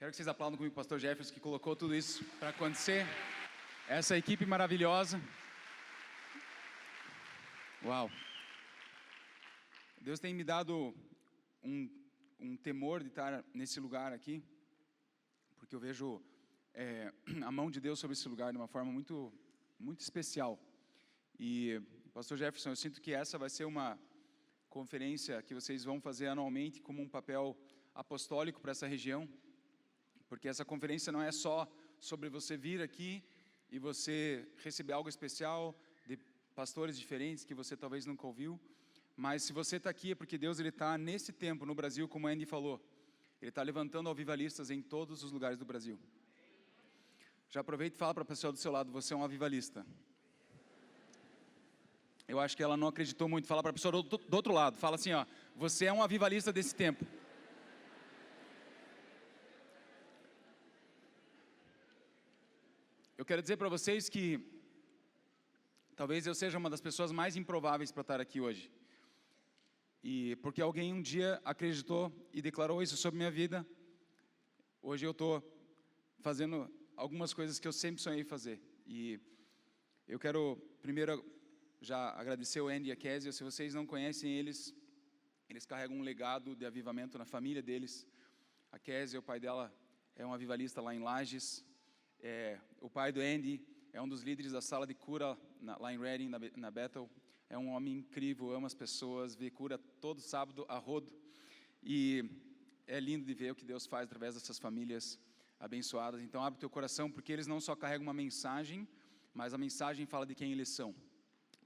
Quero que vocês aplaudam comigo o pastor Jefferson, que colocou tudo isso para acontecer. Essa equipe maravilhosa. Uau! Deus tem me dado um temor de estar nesse lugar aqui, porque eu vejo a mão de Deus sobre esse lugar de uma forma muito, muito especial. E, pastor Jefferson, eu sinto que essa vai ser uma conferência que vocês vão fazer anualmente como um papel apostólico para essa região, porque essa conferência não é só sobre você vir aqui e você receber algo especial de pastores diferentes que você talvez nunca ouviu, mas se você está aqui é porque Deus está nesse tempo no Brasil, como a Andy falou, Ele está levantando avivalistas em todos os lugares do Brasil. Já aproveita e fala para a pessoa do seu lado, você é um avivalista. Eu acho que ela não acreditou muito. Fala para a pessoa do outro lado, fala assim, ó, você é um avivalista desse tempo. Eu quero dizer para vocês que talvez eu seja uma das pessoas mais improváveis para estar aqui hoje. E porque alguém um dia acreditou e declarou isso sobre minha vida, hoje eu estou fazendo algumas coisas que eu sempre sonhei fazer. E eu quero primeiro já agradecer o Andy e a Kézia. Se vocês não conhecem eles carregam um legado de avivamento na família deles. A Kézia, o pai dela, é um avivalista lá em Lages. O pai do Andy é um dos líderes da sala de cura lá em Reading, na Bethel. É um homem incrível, ama as pessoas, vê cura todo sábado a rodo. E é lindo de ver o que Deus faz através dessas famílias abençoadas. Então abre o teu coração, porque eles não só carregam uma mensagem, mas a mensagem fala de quem eles são.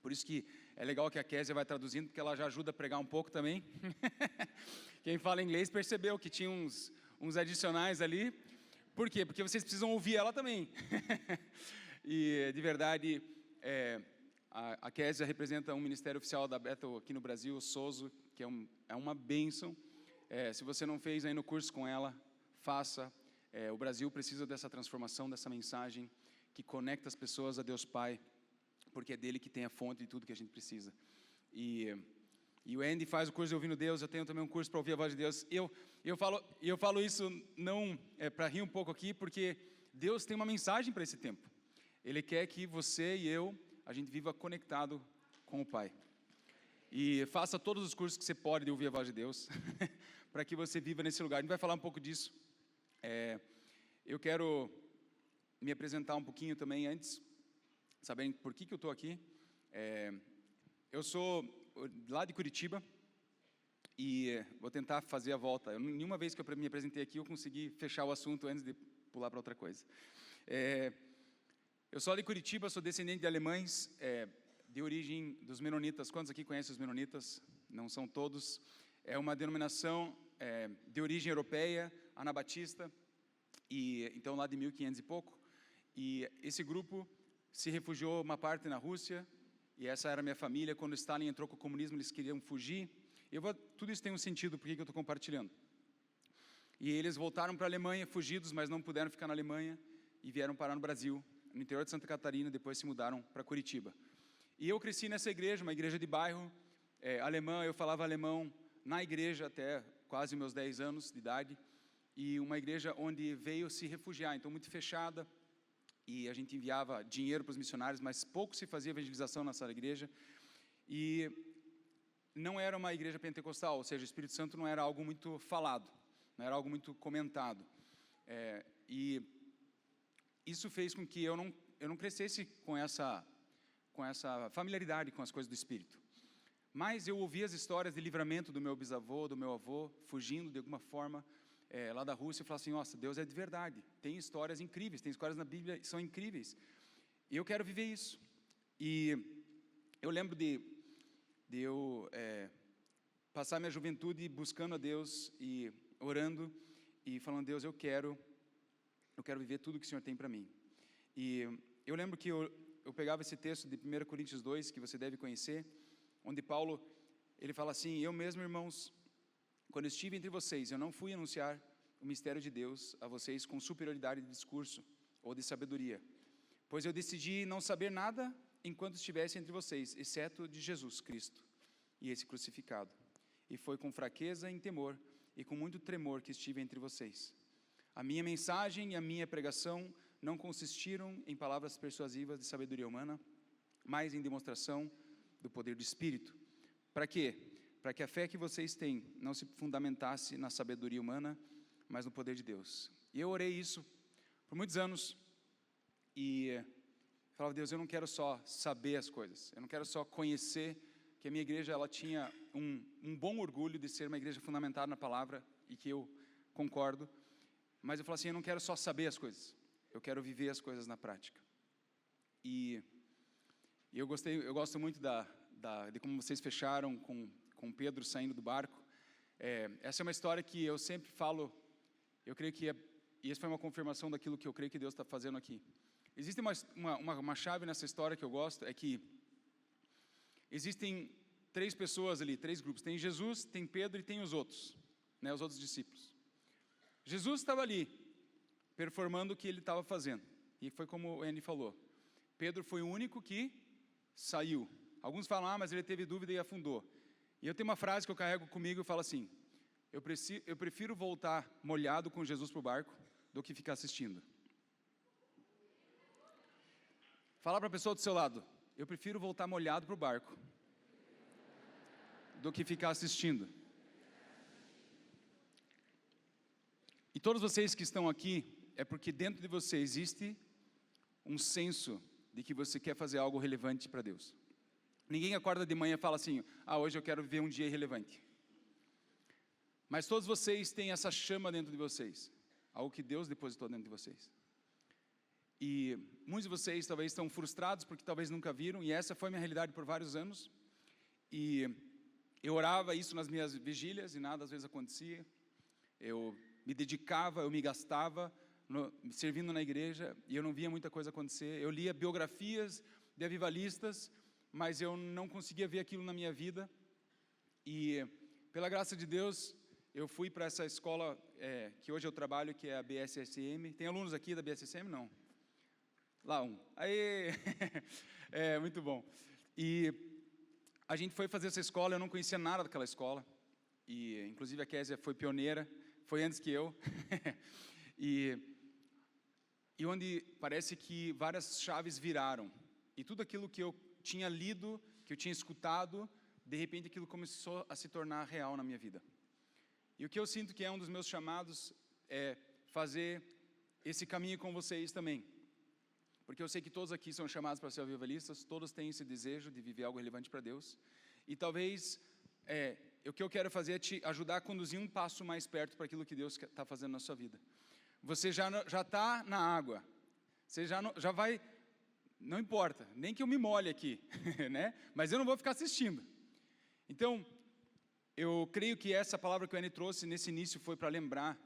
Por isso que é legal que a Kézia vai traduzindo, porque ela já ajuda a pregar um pouco também. Quem fala inglês percebeu que tinha uns adicionais ali. Por quê? Porque vocês precisam ouvir ela também. E, de verdade, a Kézia representa um ministério oficial da Bethel aqui no Brasil, o Sozo, que é uma bênção. Se você não fez aí no curso com ela, faça. O Brasil precisa dessa transformação, dessa mensagem que conecta as pessoas a Deus Pai, porque é dele que tem a fonte de tudo que a gente precisa. E o Andy faz o curso de Ouvindo Deus, eu tenho também um curso para ouvir a voz de Deus. Eu falo isso não para rir um pouco aqui, porque Deus tem uma mensagem para esse tempo. Ele quer que você e a gente viva conectado com o Pai. E faça todos os cursos que você pode de ouvir a voz de Deus, para que você viva nesse lugar. A gente vai falar um pouco disso. Eu quero me apresentar um pouquinho também antes, sabendo por que eu estou aqui. Eu sou lá de Curitiba e vou tentar fazer a volta. Nenhuma vez que eu me apresentei aqui eu consegui fechar o assunto antes de pular para outra coisa. Eu sou lá de Curitiba, sou descendente de alemães, de origem dos menonitas. Quantos aqui conhecem os menonitas? Não são todos. É uma denominação de origem europeia, anabatista, e então lá de 1500 e pouco. E esse grupo se refugiou uma parte na Rússia, e essa era a minha família. Quando Stalin entrou com o comunismo, eles queriam fugir. Tudo isso tem um sentido, por que eu estou compartilhando. E eles voltaram para a Alemanha, fugidos, mas não puderam ficar na Alemanha, e vieram parar no Brasil, no interior de Santa Catarina, depois se mudaram para Curitiba. E eu cresci nessa igreja, uma igreja de bairro, alemã. Eu falava alemão na igreja até quase meus 10 anos de idade, e uma igreja onde veio se refugiar, então muito fechada, e a gente enviava dinheiro para os missionários, mas pouco se fazia evangelização nessa igreja. E não era uma igreja pentecostal, ou seja, o Espírito Santo não era algo muito falado, não era algo muito comentado. E isso fez com que eu não crescesse com essa familiaridade com as coisas do Espírito. Mas eu ouvi as histórias de livramento do meu bisavô, do meu avô, fugindo de alguma forma, lá da Rússia. Eu falava assim, nossa, Deus é de verdade, tem histórias incríveis, tem histórias na Bíblia que são incríveis, e eu quero viver isso. E eu lembro de eu passar minha juventude buscando a Deus, e orando, e falando, Deus, eu quero viver tudo que o Senhor tem para mim. E eu lembro que eu pegava esse texto de 1 Coríntios 2, que você deve conhecer, onde Paulo, ele fala assim, eu mesmo, irmãos, quando estive entre vocês, eu não fui anunciar o mistério de Deus a vocês com superioridade de discurso ou de sabedoria, pois eu decidi não saber nada enquanto estivesse entre vocês, exceto de Jesus Cristo e esse crucificado. E foi com fraqueza e em temor e com muito tremor que estive entre vocês. A minha mensagem e a minha pregação não consistiram em palavras persuasivas de sabedoria humana, mas em demonstração do poder do Espírito. Para quê? Para que a fé que vocês têm não se fundamentasse na sabedoria humana, mas no poder de Deus. E eu orei isso por muitos anos e falava: Deus, eu não quero só saber as coisas, eu não quero só conhecer, que a minha igreja ela tinha um bom orgulho de ser uma igreja fundamentada na palavra, e que eu concordo, mas eu falo assim: eu não quero só saber as coisas, eu quero viver as coisas na prática. E eu gosto muito de como vocês fecharam com Pedro saindo do barco. Essa é uma história que eu sempre falo, eu creio que e essa foi uma confirmação daquilo que eu creio que Deus está fazendo aqui. Existe uma chave nessa história que eu gosto, é que existem 3 pessoas ali, 3 grupos. Tem Jesus, tem Pedro e tem os outros, né, os outros discípulos. Jesus estava ali, performando o que ele estava fazendo. E foi como o Andy falou. Pedro foi o único que saiu. Alguns falam: mas ele teve dúvida e afundou. E eu tenho uma frase que eu carrego comigo e falo assim: eu prefiro voltar molhado com Jesus para o barco do que ficar assistindo. Fala para a pessoa do seu lado: eu prefiro voltar molhado para o barco do que ficar assistindo. E todos vocês que estão aqui, é porque dentro de você existe um senso de que você quer fazer algo relevante para Deus. Ninguém acorda de manhã e fala assim: hoje eu quero viver um dia irrelevante. Mas todos vocês têm essa chama dentro de vocês, algo que Deus depositou dentro de vocês. E muitos de vocês talvez estão frustrados porque talvez nunca viram, e essa foi a minha realidade por vários anos. E eu orava isso nas minhas vigílias e nada às vezes acontecia. Eu me dedicava, eu me gastava servindo na igreja e eu não via muita coisa acontecer. Eu lia biografias de avivalistas, mas eu não conseguia ver aquilo na minha vida. E pela graça de Deus, eu fui para essa escola que hoje eu trabalho, que é a BSSM. Tem alunos aqui da BSSM? Não. Lá um. Aê! Muito bom. E a gente foi fazer essa escola, eu não conhecia nada daquela escola. E inclusive a Késia foi pioneira, foi antes que eu. e onde parece que várias chaves viraram. E tudo aquilo que eu tinha lido, que eu tinha escutado, de repente aquilo começou a se tornar real na minha vida. E o que eu sinto que é um dos meus chamados é fazer esse caminho com vocês também. Porque eu sei que todos aqui são chamados para ser avivalistas, todos têm esse desejo de viver algo relevante para Deus. E talvez o que eu quero fazer é te ajudar a conduzir um passo mais perto para aquilo que Deus está fazendo na sua vida. Você já está na água, você já vai, não importa, nem que eu me molhe aqui, né? Mas eu não vou ficar assistindo. Então, eu creio que essa palavra que o Anny trouxe nesse início foi para lembrar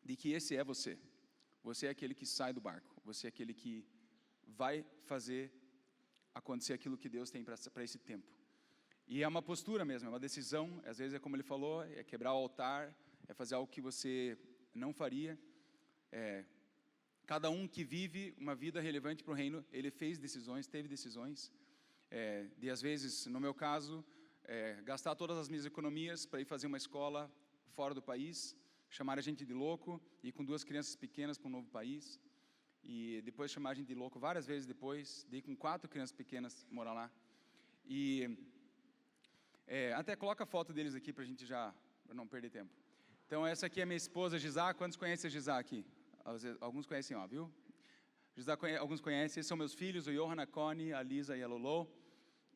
de que esse é você. Você é aquele que sai do barco, você é aquele que vai fazer acontecer aquilo que Deus tem para esse tempo. E é uma postura mesmo, é uma decisão, às vezes é como ele falou, é quebrar o altar, é fazer algo que você não faria. Cada um que vive uma vida relevante para o reino, ele fez decisões, teve decisões, de às vezes, no meu caso, gastar todas as minhas economias para ir fazer uma escola fora do país, chamar a gente de louco, ir com 2 crianças pequenas para um novo país, e depois chamar a gente de louco várias vezes depois, de ir com 4 crianças pequenas morar lá. E até coloca a foto deles aqui para a gente já não perder tempo. Então essa aqui é minha esposa Gisá. Quantos conhecem a Gisá aqui? Alguns conhecem, ó, viu? Gisá, alguns conhecem. Esses são meus filhos, o Johan, a Connie, a Lisa e a Lolo.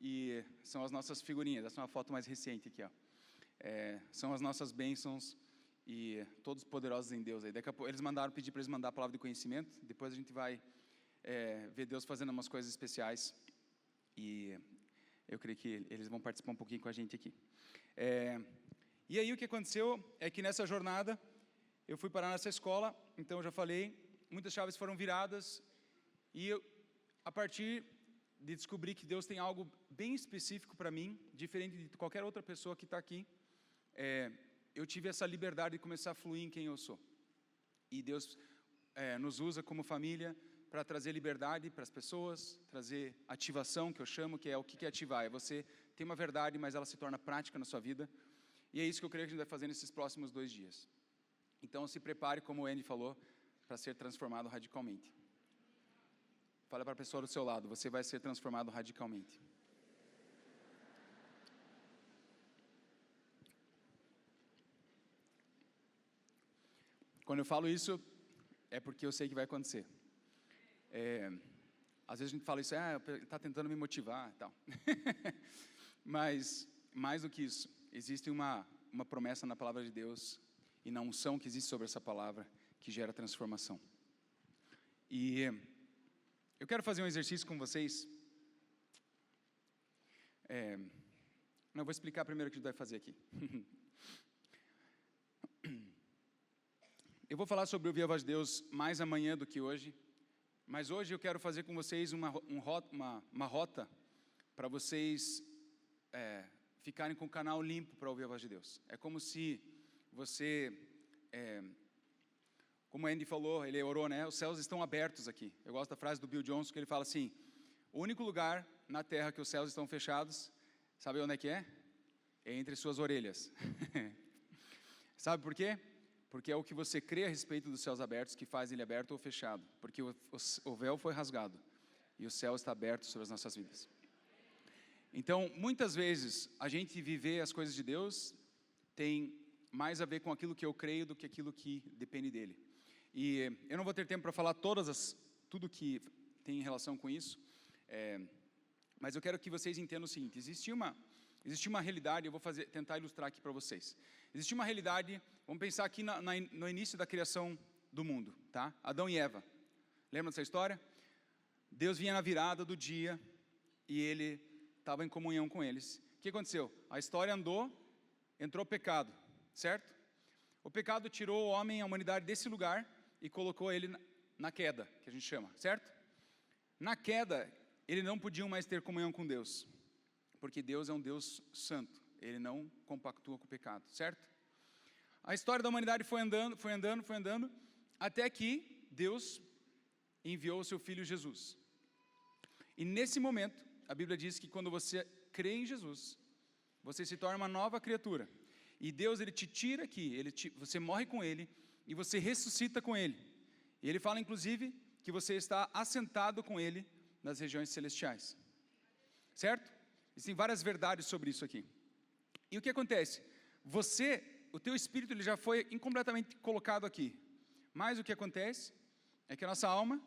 E são as nossas figurinhas. Essa é uma foto mais recente aqui, ó. São as nossas bênçãos e todos poderosos em Deus. Aí daqui a pouco eles pedi para eles mandar a palavra de conhecimento. Depois a gente vai ver Deus fazendo umas coisas especiais. E eu creio que eles vão participar um pouquinho com a gente aqui. E aí o que aconteceu é que nessa jornada eu fui parar nessa escola. Então eu já falei, muitas chaves foram viradas. E a partir de descobrir que Deus tem algo bem específico para mim, diferente de qualquer outra pessoa que está aqui, eu tive essa liberdade de começar a fluir em quem eu sou. E Deus nos usa como família para trazer liberdade para as pessoas, trazer ativação, que eu chamo, que é o que é ativar. É você ter uma verdade, mas ela se torna prática na sua vida. E é isso que eu creio que a gente vai fazer nesses próximos 2 dias. Então se prepare, como o Andy falou, para ser transformado radicalmente. Fala para a pessoa do seu lado, você vai ser transformado radicalmente. Quando eu falo isso, é porque eu sei que vai acontecer. Às vezes a gente fala isso, está tentando me motivar e tal. Mas, mais do que isso, existe uma promessa na palavra de Deus e na unção que existe sobre essa palavra que gera transformação. E eu quero fazer um exercício com vocês. Não, eu vou explicar primeiro o que a gente vai fazer aqui. Eu vou falar sobre ouvir a voz de Deus mais amanhã do que hoje, mas hoje eu quero fazer com vocês uma rota para vocês ficarem com o canal limpo para ouvir a voz de Deus. É como se você, como o Andy falou, ele orou, né? Os céus estão abertos aqui. Eu gosto da frase do Bill Johnson, que ele fala assim, o único lugar na terra que os céus estão fechados, sabe onde é que é? É entre suas orelhas. Sabe por quê? Porque é o que você crê a respeito dos céus abertos que faz ele aberto ou fechado. Porque o véu foi rasgado e o céu está aberto sobre as nossas vidas. Então, muitas vezes, a gente viver as coisas de Deus tem mais a ver com aquilo que eu creio do que aquilo que depende dele. E eu não vou ter tempo para falar tudo que tem em relação com isso, mas eu quero que vocês entendam o seguinte, existe uma realidade, eu vou tentar ilustrar aqui para vocês. Existe uma realidade, vamos pensar aqui no início da criação do mundo, tá? Adão e Eva. Lembra dessa história? Deus vinha na virada do dia e ele estava em comunhão com eles. O que aconteceu? A história andou, entrou o pecado, certo? O pecado tirou o homem, a humanidade desse lugar e colocou ele na queda, que a gente chama, certo? Na queda, eles não podiam mais ter comunhão com Deus, porque Deus é um Deus santo, ele não compactua com o pecado, certo? A história da humanidade foi andando, até que Deus enviou o seu Filho Jesus. E nesse momento, a Bíblia diz que quando você crê em Jesus, você se torna uma nova criatura. E Deus, ele te tira aqui, você morre com ele e você ressuscita com ele. E ele fala, inclusive, que você está assentado com ele nas regiões celestiais. Certo? Existem várias verdades sobre isso aqui. E o que acontece? O teu espírito, ele já foi incompletamente colocado aqui. Mas o que acontece é que a nossa alma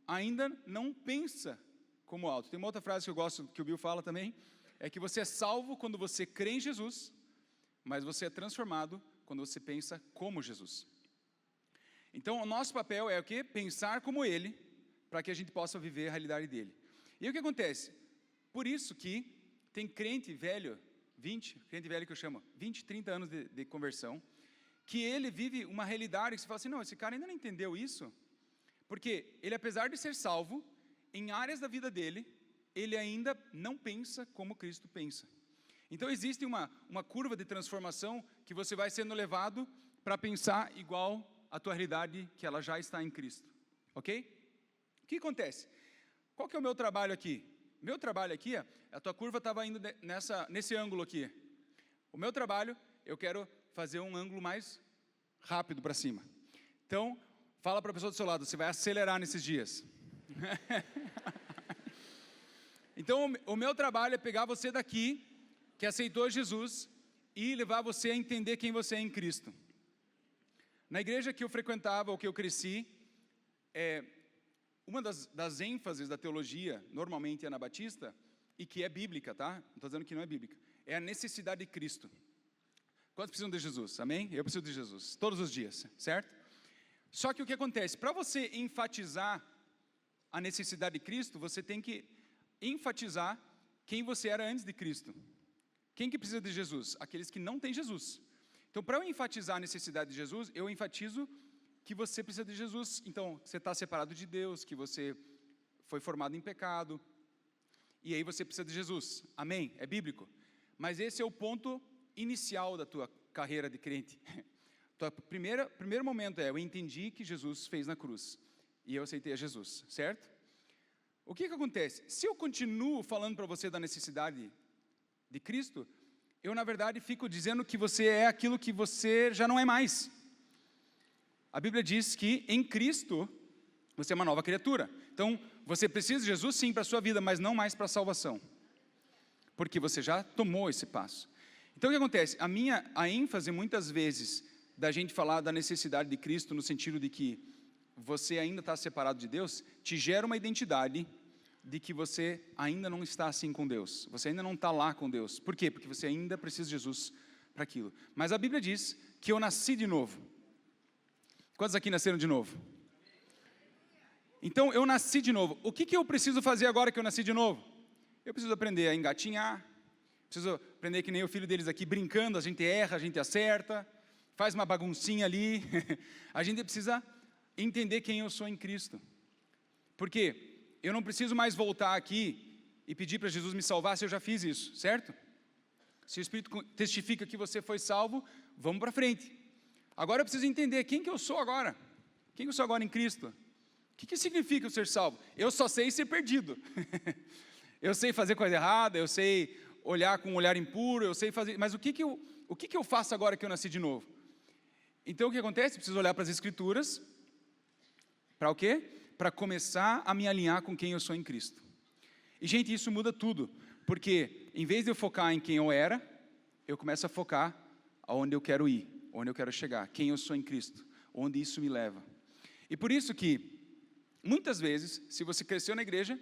ainda não pensa como alto. Tem uma outra frase que eu gosto, que o Bill fala também, é que você é salvo quando você crê em Jesus, mas você é transformado quando você pensa como Jesus. Então, o nosso papel é o quê? Pensar como Ele, para que a gente possa viver a realidade dEle. E o que acontece? Por isso que tem crente velho, crente velho que eu chamo, 20, 30 anos de conversão, que ele vive uma realidade que você fala assim, não, esse cara ainda não entendeu isso, porque ele, apesar de ser salvo, em áreas da vida dele, ele ainda não pensa como Cristo pensa. Então existe uma curva de transformação que você vai sendo levado para pensar igual a tua realidade, que ela já está em Cristo, ok? O que acontece? Qual que é o meu trabalho aqui? Meu trabalho aqui, a tua curva estava indo nesse ângulo aqui. O meu trabalho, eu quero fazer um ângulo mais rápido para cima. Então, fala para a pessoa do seu lado, você vai acelerar nesses dias. Então, o meu trabalho é pegar você daqui, que aceitou Jesus, e levar você a entender quem você é em Cristo. Na igreja que eu frequentava, ou que eu cresci, uma das ênfases da teologia, normalmente anabatista, e que é bíblica, tá? Não estou dizendo que não é bíblica, é a necessidade de Cristo. Quantos precisam de Jesus? Amém? Eu preciso de Jesus, todos os dias, certo? Só que o que acontece? Para você enfatizar a necessidade de Cristo, você tem que enfatizar quem você era antes de Cristo. Quem que precisa de Jesus? Aqueles que não têm Jesus. Então, para eu enfatizar a necessidade de Jesus, eu enfatizo que você precisa de Jesus. Então, você está separado de Deus, que você foi formado em pecado, e aí você precisa de Jesus. Amém? É bíblico. Mas esse é o ponto inicial da tua carreira de crente. Então, primeiro momento eu entendi que Jesus fez na cruz, e eu aceitei a Jesus, certo? O que acontece? Se eu continuo falando para você da necessidade de Cristo, eu na verdade fico dizendo que você é aquilo que você já não é mais. A Bíblia diz que em Cristo você é uma nova criatura. Então, você precisa de Jesus sim para a sua vida, mas não mais para a salvação. Porque você já tomou esse passo. Então, o que acontece? A ênfase, muitas vezes, da gente falar da necessidade de Cristo, no sentido de que você ainda está separado de Deus, te gera uma identidade de que você ainda não está assim com Deus. Você ainda não está lá com Deus. Por quê? Porque você ainda precisa de Jesus para aquilo. Mas a Bíblia diz que eu nasci de novo. Quantos aqui nasceram de novo? Então, eu nasci de novo. O que eu preciso fazer agora que eu nasci de novo? Eu preciso aprender a engatinhar, preciso aprender que nem o filho deles aqui, brincando, a gente erra, a gente acerta, faz uma baguncinha ali. A gente precisa entender quem eu sou em Cristo. Porque eu não preciso mais voltar aqui e pedir para Jesus me salvar se eu já fiz isso, certo? Se o Espírito testifica que você foi salvo, vamos para frente. Agora eu preciso entender quem que eu sou agora. Quem que eu sou agora em Cristo? O que significa eu ser salvo? Eu só sei ser perdido. Eu sei fazer coisa errada, eu sei olhar com um olhar impuro, eu sei fazer... Mas o que eu faço agora que eu nasci de novo? Então o que acontece? Eu preciso olhar para as Escrituras. Para o quê? Para começar a me alinhar com quem eu sou em Cristo. E gente, isso muda tudo. Porque em vez de eu focar em quem eu era, eu começo a focar aonde eu quero ir, onde eu quero chegar, quem eu sou em Cristo, onde isso me leva. E por isso que, muitas vezes, se você cresceu na igreja,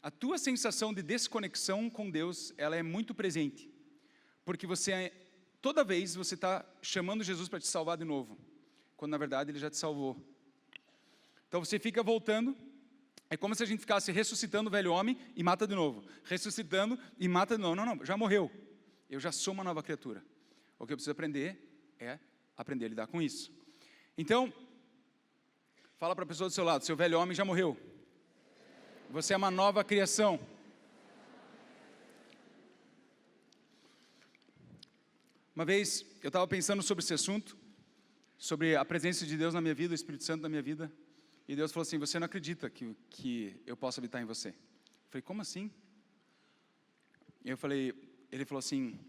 a tua sensação de desconexão com Deus, ela é muito presente. Porque toda vez você está chamando Jesus para te salvar de novo, quando na verdade Ele já te salvou. Então você fica voltando, é como se a gente ficasse ressuscitando o velho homem e mata de novo. Ressuscitando e mata de novo. Não, já morreu. Eu já sou uma nova criatura. O que eu preciso aprender é aprender a lidar com isso. Então, fala para a pessoa do seu lado, seu velho homem já morreu. Você é uma nova criação. Uma vez, eu estava pensando sobre esse assunto, sobre a presença de Deus na minha vida, o Espírito Santo na minha vida, e Deus falou assim, você não acredita que eu posso habitar em você? Eu falei, como assim? Ele falou assim,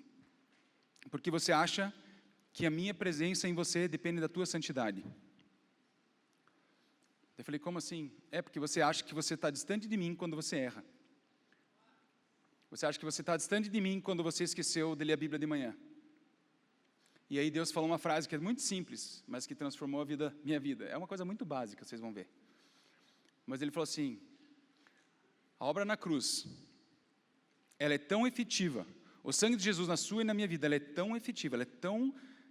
porque você acha que a minha presença em você depende da tua santidade. Eu falei, como assim? É porque você acha que você está distante de mim quando você erra. Você acha que você está distante de mim quando você esqueceu de ler a Bíblia de manhã. E aí Deus falou uma frase que é muito simples, mas que transformou minha vida. É uma coisa muito básica, vocês vão ver. Mas Ele falou assim, a obra na cruz, ela é tão efetiva, o sangue de Jesus na sua e na minha vida, ela é tão efetiva,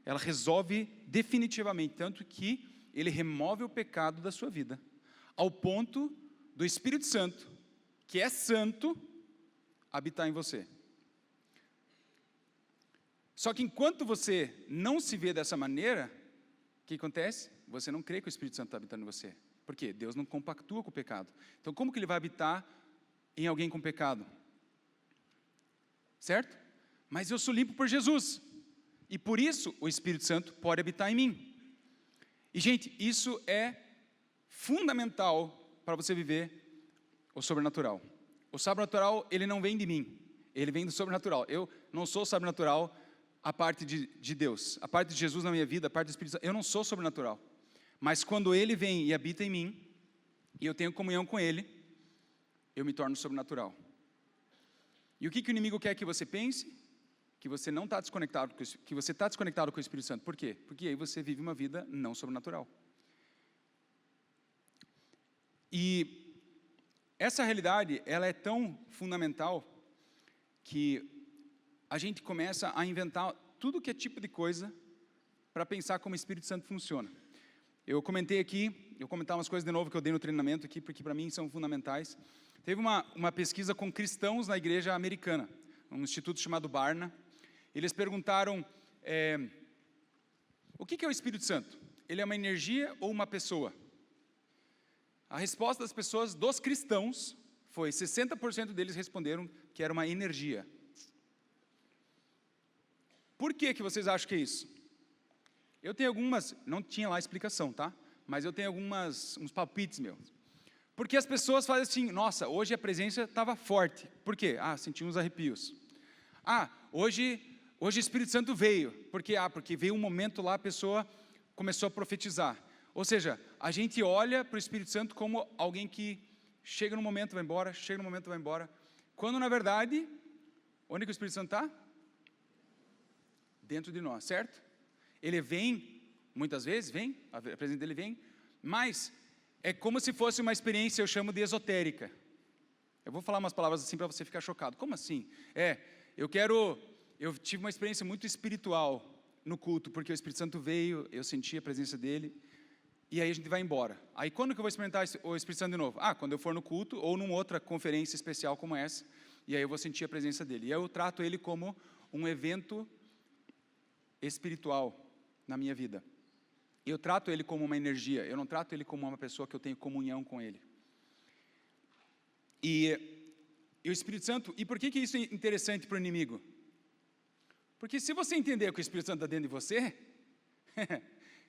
ela resolve definitivamente, tanto que Ele remove o pecado da sua vida, ao ponto do Espírito Santo, que é santo, habitar em você. Só que enquanto você não se vê dessa maneira, o que acontece? Você não crê que o Espírito Santo está habitando em você. Por quê? Deus não compactua com o pecado. Então como que Ele vai habitar em alguém com pecado? Certo? Mas eu sou limpo por Jesus. E por isso o Espírito Santo pode habitar em mim. E gente, isso é fundamental para você viver o sobrenatural. O sobrenatural, ele não vem de mim. Ele vem do sobrenatural. Eu não sou sobrenatural a parte de Deus, a parte de Jesus na minha vida, a parte do Espírito Santo. Eu não sou sobrenatural. Mas quando Ele vem e habita em mim, e eu tenho comunhão com Ele, eu me torno sobrenatural. E o que o inimigo quer que você pense? Que você não está desconectado, que você está desconectado com o Espírito Santo. Por quê? Porque aí você vive uma vida não sobrenatural. E essa realidade, ela é tão fundamental que a gente começa a inventar tudo que é tipo de coisa para pensar como o Espírito Santo funciona. Eu comentei aqui, eu vou comentar umas coisas de novo que eu dei no treinamento aqui, porque para mim são fundamentais. Teve uma pesquisa com cristãos na igreja americana, um instituto chamado Barna. Eles perguntaram, o que é o Espírito Santo? Ele é uma energia ou uma pessoa? A resposta das pessoas, dos cristãos, foi 60% deles responderam que era uma energia. Por que vocês acham que é isso? Eu tenho algumas, não tinha lá explicação, tá? Mas eu tenho uns palpites meus. Porque as pessoas fazem assim, nossa, hoje a presença estava forte. Por quê? Senti uns arrepios. Hoje o Espírito Santo veio. Por quê? Porque veio um momento lá, a pessoa começou a profetizar. Ou seja, a gente olha para o Espírito Santo como alguém que chega no momento e vai embora, chega no momento e vai embora. Quando, na verdade, onde que o Espírito Santo está? Dentro de nós, certo? Ele vem, muitas vezes, vem, a presença dele vem, mas é como se fosse uma experiência, eu chamo de esotérica. Eu vou falar umas palavras assim para você ficar chocado. Como assim? Eu tive uma experiência muito espiritual no culto, porque o Espírito Santo veio, eu senti a presença dele, e aí a gente vai embora. Aí quando que eu vou experimentar o Espírito Santo de novo? Quando eu for no culto, ou numa outra conferência especial como essa, e aí eu vou sentir a presença dele. E eu trato ele como um evento espiritual na minha vida. Eu trato ele como uma energia, eu não trato ele como uma pessoa que eu tenho comunhão com ele. E o Espírito Santo, e por que isso é interessante para o inimigo? Porque se você entender que o Espírito Santo está dentro de você,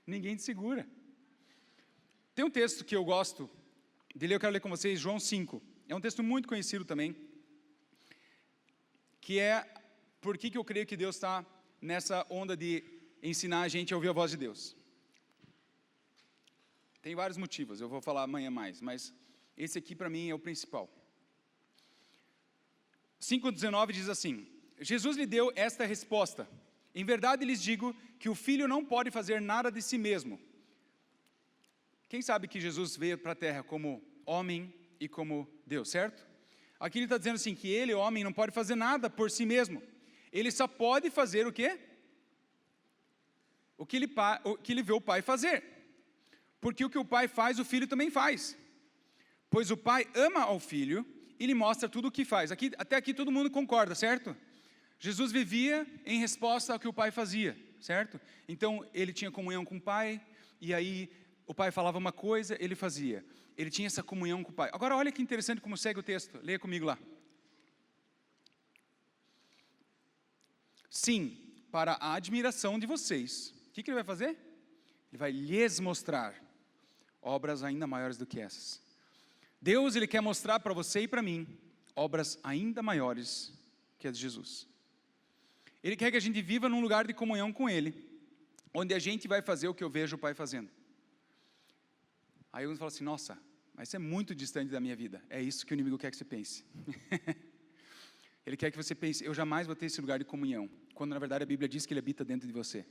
ninguém te segura. Tem um texto que eu gosto de ler, eu quero ler com vocês, João 5. É um texto muito conhecido também, que é por que eu creio que Deus está nessa onda de ensinar a gente a ouvir a voz de Deus. Tem vários motivos, eu vou falar amanhã mais, mas esse aqui para mim é o principal. 5,19 diz assim: Jesus lhe deu esta resposta: em verdade lhes digo que o filho não pode fazer nada de si mesmo. Quem sabe que Jesus veio para a terra como homem e como Deus, certo? Aqui ele está dizendo assim, que ele, homem, não pode fazer nada por si mesmo. Ele só pode fazer o quê? O que ele vê o pai fazer. Porque o que o pai faz, o filho também faz. Pois o pai ama ao filho e lhe mostra tudo o que faz. Até aqui todo mundo concorda, certo? Jesus vivia em resposta ao que o pai fazia, certo? Então ele tinha comunhão com o pai, e aí o pai falava uma coisa, ele fazia. Ele tinha essa comunhão com o pai. Agora olha que interessante como segue o texto. Leia comigo lá. Sim, para a admiração de vocês. O que ele vai fazer? Ele vai lhes mostrar obras ainda maiores do que essas. Deus, ele quer mostrar para você e para mim obras ainda maiores que as de Jesus. Ele quer que a gente viva num lugar de comunhão com ele, onde a gente vai fazer o que eu vejo o pai fazendo. Aí alguns falam assim, nossa, mas isso é muito distante da minha vida. É isso que o inimigo quer que você pense. Ele quer que você pense, eu jamais vou ter esse lugar de comunhão, quando na verdade a Bíblia diz que ele habita dentro de você.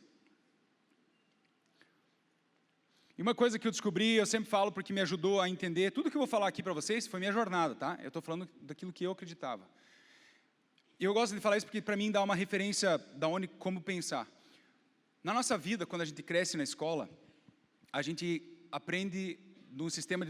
E uma coisa que eu descobri, eu sempre falo porque me ajudou a entender, tudo que eu vou falar aqui para vocês foi minha jornada, tá? Eu estou falando daquilo que eu acreditava. E eu gosto de falar isso porque para mim dá uma referência da onde, como pensar. Na nossa vida, quando a gente cresce na escola, a gente aprende no sistema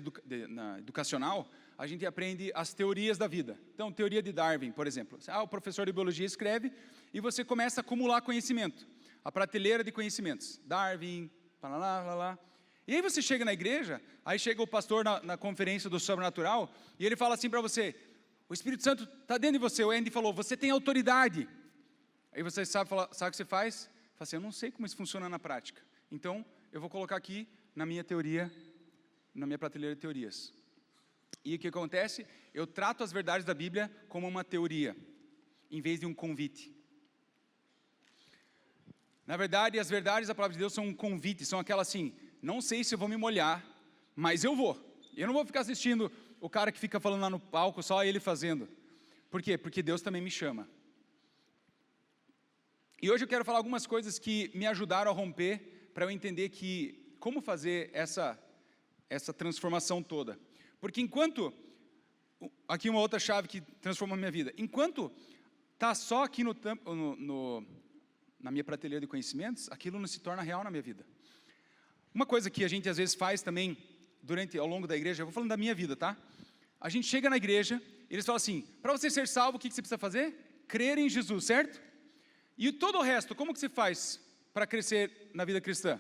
educacional, a gente aprende as teorias da vida. Então, teoria de Darwin, por exemplo. O professor de biologia escreve e você começa a acumular conhecimento. A prateleira de conhecimentos. Darwin, lá. E aí você chega na igreja, aí chega o pastor na conferência do sobrenatural, e ele fala assim para você, o Espírito Santo está dentro de você. O Andy falou, você tem autoridade. Aí você sabe o que você faz? Fala assim, eu não sei como isso funciona na prática. Então, eu vou colocar aqui na minha teoria, na minha prateleira de teorias. E o que acontece? Eu trato as verdades da Bíblia como uma teoria, em vez de um convite. Na verdade, as verdades da palavra de Deus são um convite, são aquelas assim, não sei se eu vou me molhar, mas eu vou. Eu não vou ficar assistindo o cara que fica falando lá no palco, só ele fazendo. Por quê? Porque Deus também me chama. E hoje eu quero falar algumas coisas que me ajudaram a romper, para eu entender como fazer essa transformação toda. Porque enquanto, aqui uma outra chave que transforma a minha vida, enquanto está só aqui na minha prateleira de conhecimentos, aquilo não se torna real na minha vida. Uma coisa que a gente às vezes faz também, ao longo da igreja, eu vou falando da minha vida, tá? A gente chega na igreja, eles falam assim, para você ser salvo, o que você precisa fazer? Crer em Jesus, certo? E todo o resto, como que você faz para crescer na vida cristã?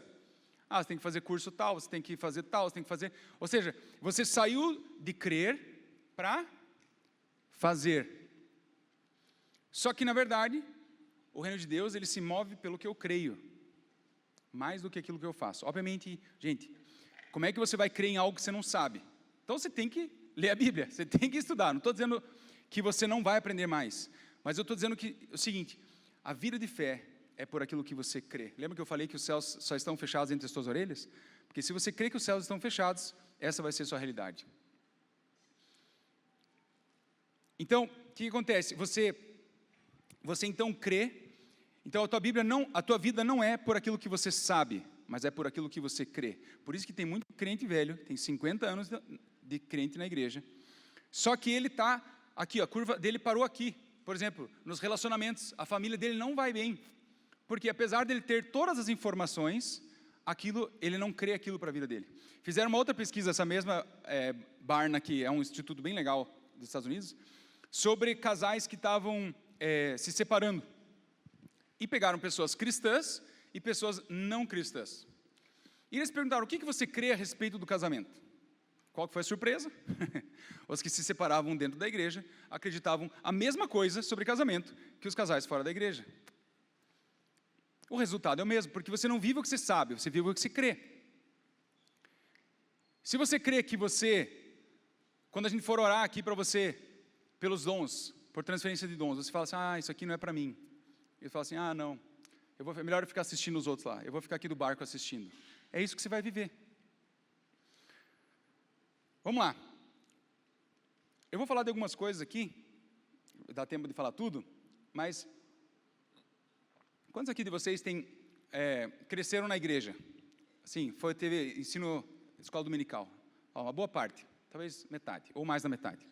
Você tem que fazer curso tal, você tem que fazer tal, você tem que fazer... Ou seja, você saiu de crer para fazer. Só que, na verdade, o reino de Deus, ele se move pelo que eu creio, mais do que aquilo que eu faço. Obviamente, gente, como é que você vai crer em algo que você não sabe? Então, você tem que ler a Bíblia, você tem que estudar. Não estou dizendo que você não vai aprender mais, mas eu estou dizendo o seguinte, a vida de fé é por aquilo que você crê. Lembra que eu falei que os céus só estão fechados entre as tuas orelhas? Porque se você crê que os céus estão fechados, essa vai ser a sua realidade. Então, o que acontece? Você então crê. Então a tua vida não é por aquilo que você sabe, mas é por aquilo que você crê. Por isso que tem muito crente velho, tem 50 anos de crente na igreja, só que ele está aqui, a curva dele parou aqui. Por exemplo, nos relacionamentos, a família dele não vai bem, porque apesar dele ter todas as informações, ele não crê aquilo para a vida dele. Fizeram uma outra pesquisa, essa mesma Barna, que é um instituto bem legal dos Estados Unidos, sobre casais que estavam se separando. E pegaram pessoas cristãs e pessoas não cristãs. E eles perguntaram, o que você crê a respeito do casamento? Qual que foi a surpresa? Os que se separavam dentro da igreja acreditavam a mesma coisa sobre casamento que os casais fora da igreja. O resultado é o mesmo, porque você não vive o que você sabe, você vive o que você crê. Se você crê que quando a gente for orar aqui para você, pelos dons, por transferência de dons, você fala assim, isso aqui não é para mim. Ele fala assim, não, é melhor eu ficar assistindo os outros lá, eu vou ficar aqui do barco assistindo. É isso que você vai viver. Vamos lá. Eu vou falar de algumas coisas aqui, dá tempo de falar tudo, mas quantos aqui de vocês cresceram na igreja? Assim, teve ensino, escola dominical? Uma boa parte, talvez metade, ou mais da metade.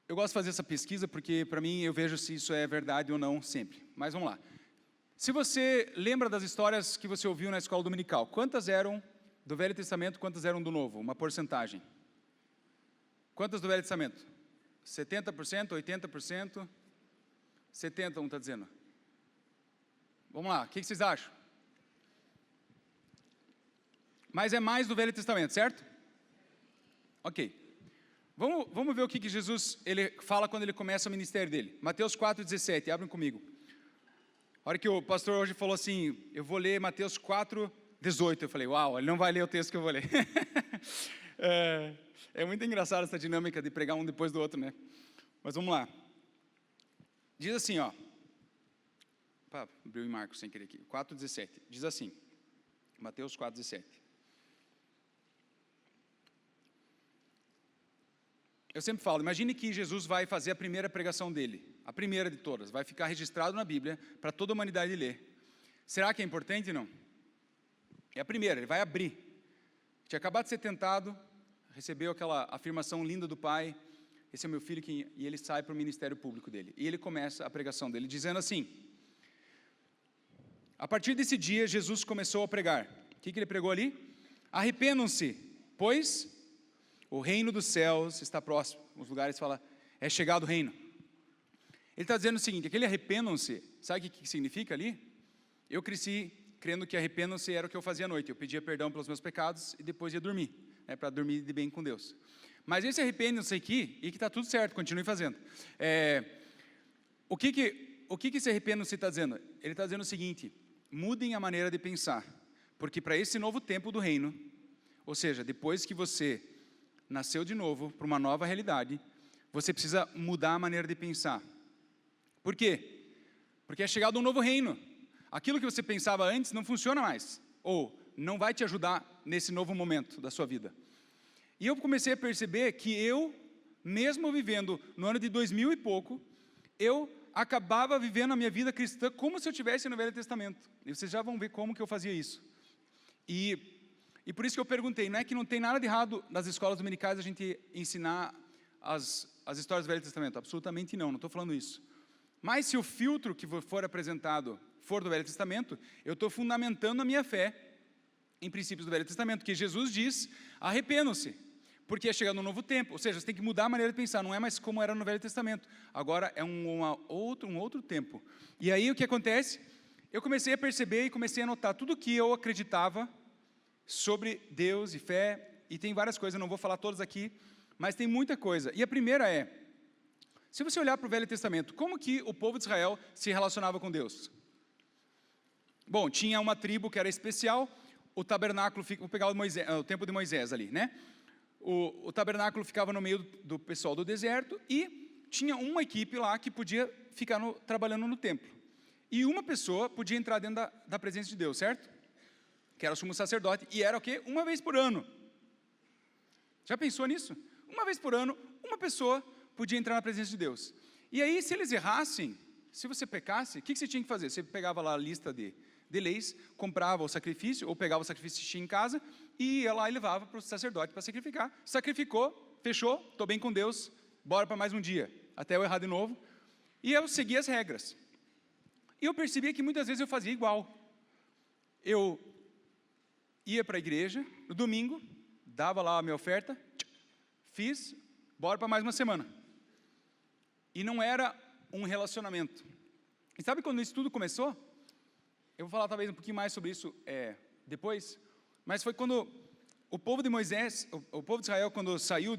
Eu gosto de fazer essa pesquisa porque, para mim, eu vejo se isso é verdade ou não sempre. Mas vamos lá. Se você lembra das histórias que você ouviu na escola dominical, quantas eram do Velho Testamento, quantas eram do Novo? Uma porcentagem. Quantas do Velho Testamento? 70%, 80%? 70%, um está dizendo. Vamos lá, o que vocês acham? Mas é mais do Velho Testamento, certo? Ok. Vamos ver o que Jesus ele fala quando ele começa o ministério dele. Mateus 4,17, abrem comigo. A hora que o pastor hoje falou assim, eu vou ler Mateus 4,18, eu falei, uau, ele não vai ler o texto que eu vou ler. É muito engraçado essa dinâmica de pregar um depois do outro, né? Mas vamos lá. Diz assim, abriu em Marcos sem querer aqui, 4,17, diz assim, Mateus 4,17. Eu sempre falo, imagine que Jesus vai fazer a primeira pregação dele, a primeira de todas, vai ficar registrado na Bíblia para toda a humanidade ler. Será que é importante? Não. É a primeira, ele vai abrir. Tinha acabado de ser tentado, recebeu aquela afirmação linda do pai, esse é meu filho, e ele sai para o ministério público dele. E ele começa a pregação dele, dizendo assim, a partir desse dia, Jesus começou a pregar. O que ele pregou ali? Arrependam-se, pois o reino dos céus está próximo. Nos lugares fala, é chegado o reino. Ele está dizendo o seguinte, aquele arrependam-se, sabe o que significa ali? Eu cresci crendo que arrependam-se era o que eu fazia à noite. Eu pedia perdão pelos meus pecados e depois ia dormir, para dormir de bem com Deus. Mas esse arrependam-se aqui, e que está tudo certo, continue fazendo. O que esse arrependam-se está dizendo? Ele está dizendo o seguinte, mudem a maneira de pensar, porque para esse novo tempo do reino, ou seja, depois que você nasceu de novo para uma nova realidade, você precisa mudar a maneira de pensar. Por quê? Porque é chegado um novo reino. Aquilo que você pensava antes não funciona mais, ou não vai te ajudar nesse novo momento da sua vida. E eu comecei a perceber que eu, mesmo vivendo no ano de 2000 e pouco, eu acabava vivendo a minha vida cristã como se eu estivesse no Velho Testamento. E vocês já vão ver como que eu fazia isso. E por isso que eu perguntei, não é que não tem nada de errado nas escolas dominicais a gente ensinar as histórias do Velho Testamento? Absolutamente não estou falando isso. Mas se o filtro que for apresentado for do Velho Testamento, eu estou fundamentando a minha fé em princípios do Velho Testamento, que Jesus diz, arrependam-se, porque é chegado um novo tempo, ou seja, você tem que mudar a maneira de pensar, não é mais como era no Velho Testamento, agora é um outro tempo. E aí o que acontece? Eu comecei a perceber e comecei a notar tudo o que eu acreditava sobre Deus e fé, e tem várias coisas, eu não vou falar todas aqui, mas tem muita coisa. E a primeira é, se você olhar para o Velho Testamento, como que o povo de Israel se relacionava com Deus? Bom, tinha uma tribo que era especial, o tabernáculo, vou pegar o tempo de Moisés ali, né? O tabernáculo ficava no meio do pessoal do deserto e tinha uma equipe lá que podia ficar trabalhando no templo. E uma pessoa podia entrar dentro da presença de Deus, certo? que era o sumo sacerdote, e era o quê? Uma vez por ano. Já pensou nisso? Uma vez por ano, uma pessoa podia entrar na presença de Deus. E aí, se eles errassem, se você pecasse, o que você tinha que fazer? Você pegava lá a lista de leis, comprava o sacrifício, ou pegava o sacrifício que tinha em casa, e ia lá e levava para o sacerdote para sacrificar. Sacrificou, fechou, estou bem com Deus, bora para mais um dia, até eu errar de novo. E eu seguia as regras. E eu percebia que muitas vezes eu fazia igual. Eu ia para a igreja, no domingo, dava lá a minha oferta, fiz, bora para mais uma semana. E não era um relacionamento. E sabe quando isso tudo começou? Eu vou falar talvez um pouquinho mais sobre isso depois, mas foi quando o povo de Moisés, o povo de Israel, quando saiu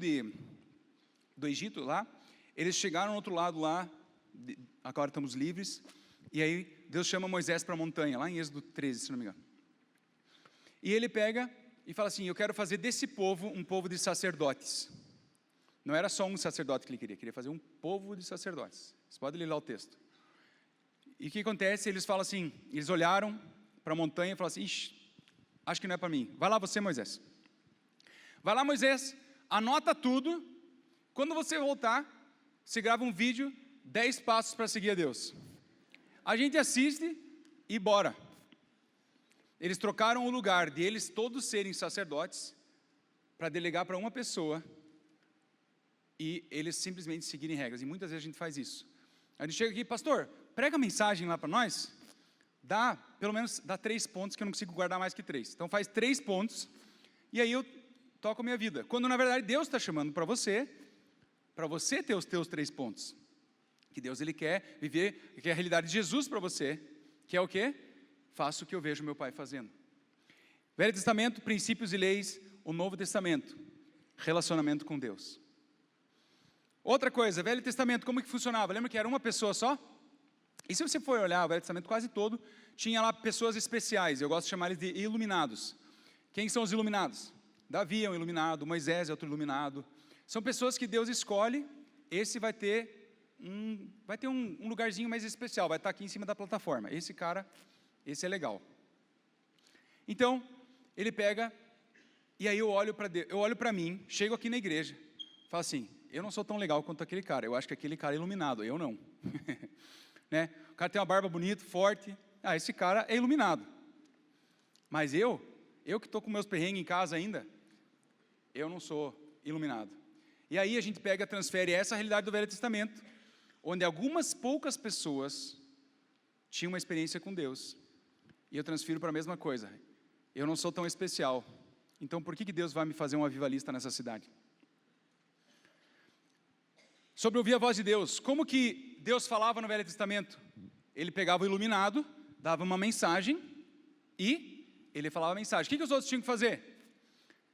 do Egito lá, eles chegaram no outro lado lá, agora estamos livres, e aí Deus chama Moisés para a montanha, lá em Êxodo 13, se não me engano. E ele pega e fala assim, eu quero fazer desse povo um povo de sacerdotes. Não era só um sacerdote que ele queria fazer um povo de sacerdotes. Você pode ler lá o texto. E o que acontece? Eles falam assim, eles olharam para a montanha e falaram assim, ixi, acho que não é para mim. Vai lá você, Moisés. Vai lá, Moisés, anota tudo. Quando você voltar, você grava um vídeo, 10 passos para seguir a Deus. A gente assiste e bora. Eles trocaram o lugar de eles todos serem sacerdotes para delegar para uma pessoa e eles simplesmente seguirem regras. E muitas vezes a gente faz isso. A gente chega aqui, pastor, prega a mensagem lá para nós, pelo menos dá 3 pontos, que eu não consigo guardar mais que 3. Então faz 3 pontos, e aí eu toco a minha vida. Quando na verdade Deus está chamando para você ter os teus 3 pontos. Que Deus ele quer viver, que é a realidade de Jesus para você, que é o quê? Faço o que eu vejo meu Pai fazendo. Velho Testamento, princípios e leis. O Novo Testamento, relacionamento com Deus. Outra coisa, Velho Testamento, como que funcionava? Lembra que era uma pessoa só? E se você for olhar o Velho Testamento quase todo, tinha lá pessoas especiais, eu gosto de chamar eles de iluminados. Quem são os iluminados? Davi é um iluminado, Moisés é outro iluminado. São pessoas que Deus escolhe, esse vai ter um lugarzinho mais especial, vai estar aqui em cima da plataforma. Esse cara, esse é legal. Então, ele pega, e aí eu olho para mim, chego aqui na igreja, falo assim, eu não sou tão legal quanto aquele cara, eu acho que aquele cara é iluminado, eu não. Né? O cara tem uma barba bonita, forte, esse cara é iluminado. Mas eu que estou com meus perrengues em casa ainda, eu não sou iluminado. E aí a gente pega e transfere essa realidade do Velho Testamento, onde algumas poucas pessoas tinham uma experiência com Deus, e eu transfiro para a mesma coisa. Eu não sou tão especial, então por que Deus vai me fazer um avivalista nessa cidade? Sobre ouvir a voz de Deus, como que Deus falava no Velho Testamento? Ele pegava o iluminado, dava uma mensagem, e ele falava a mensagem. O que os outros tinham que fazer?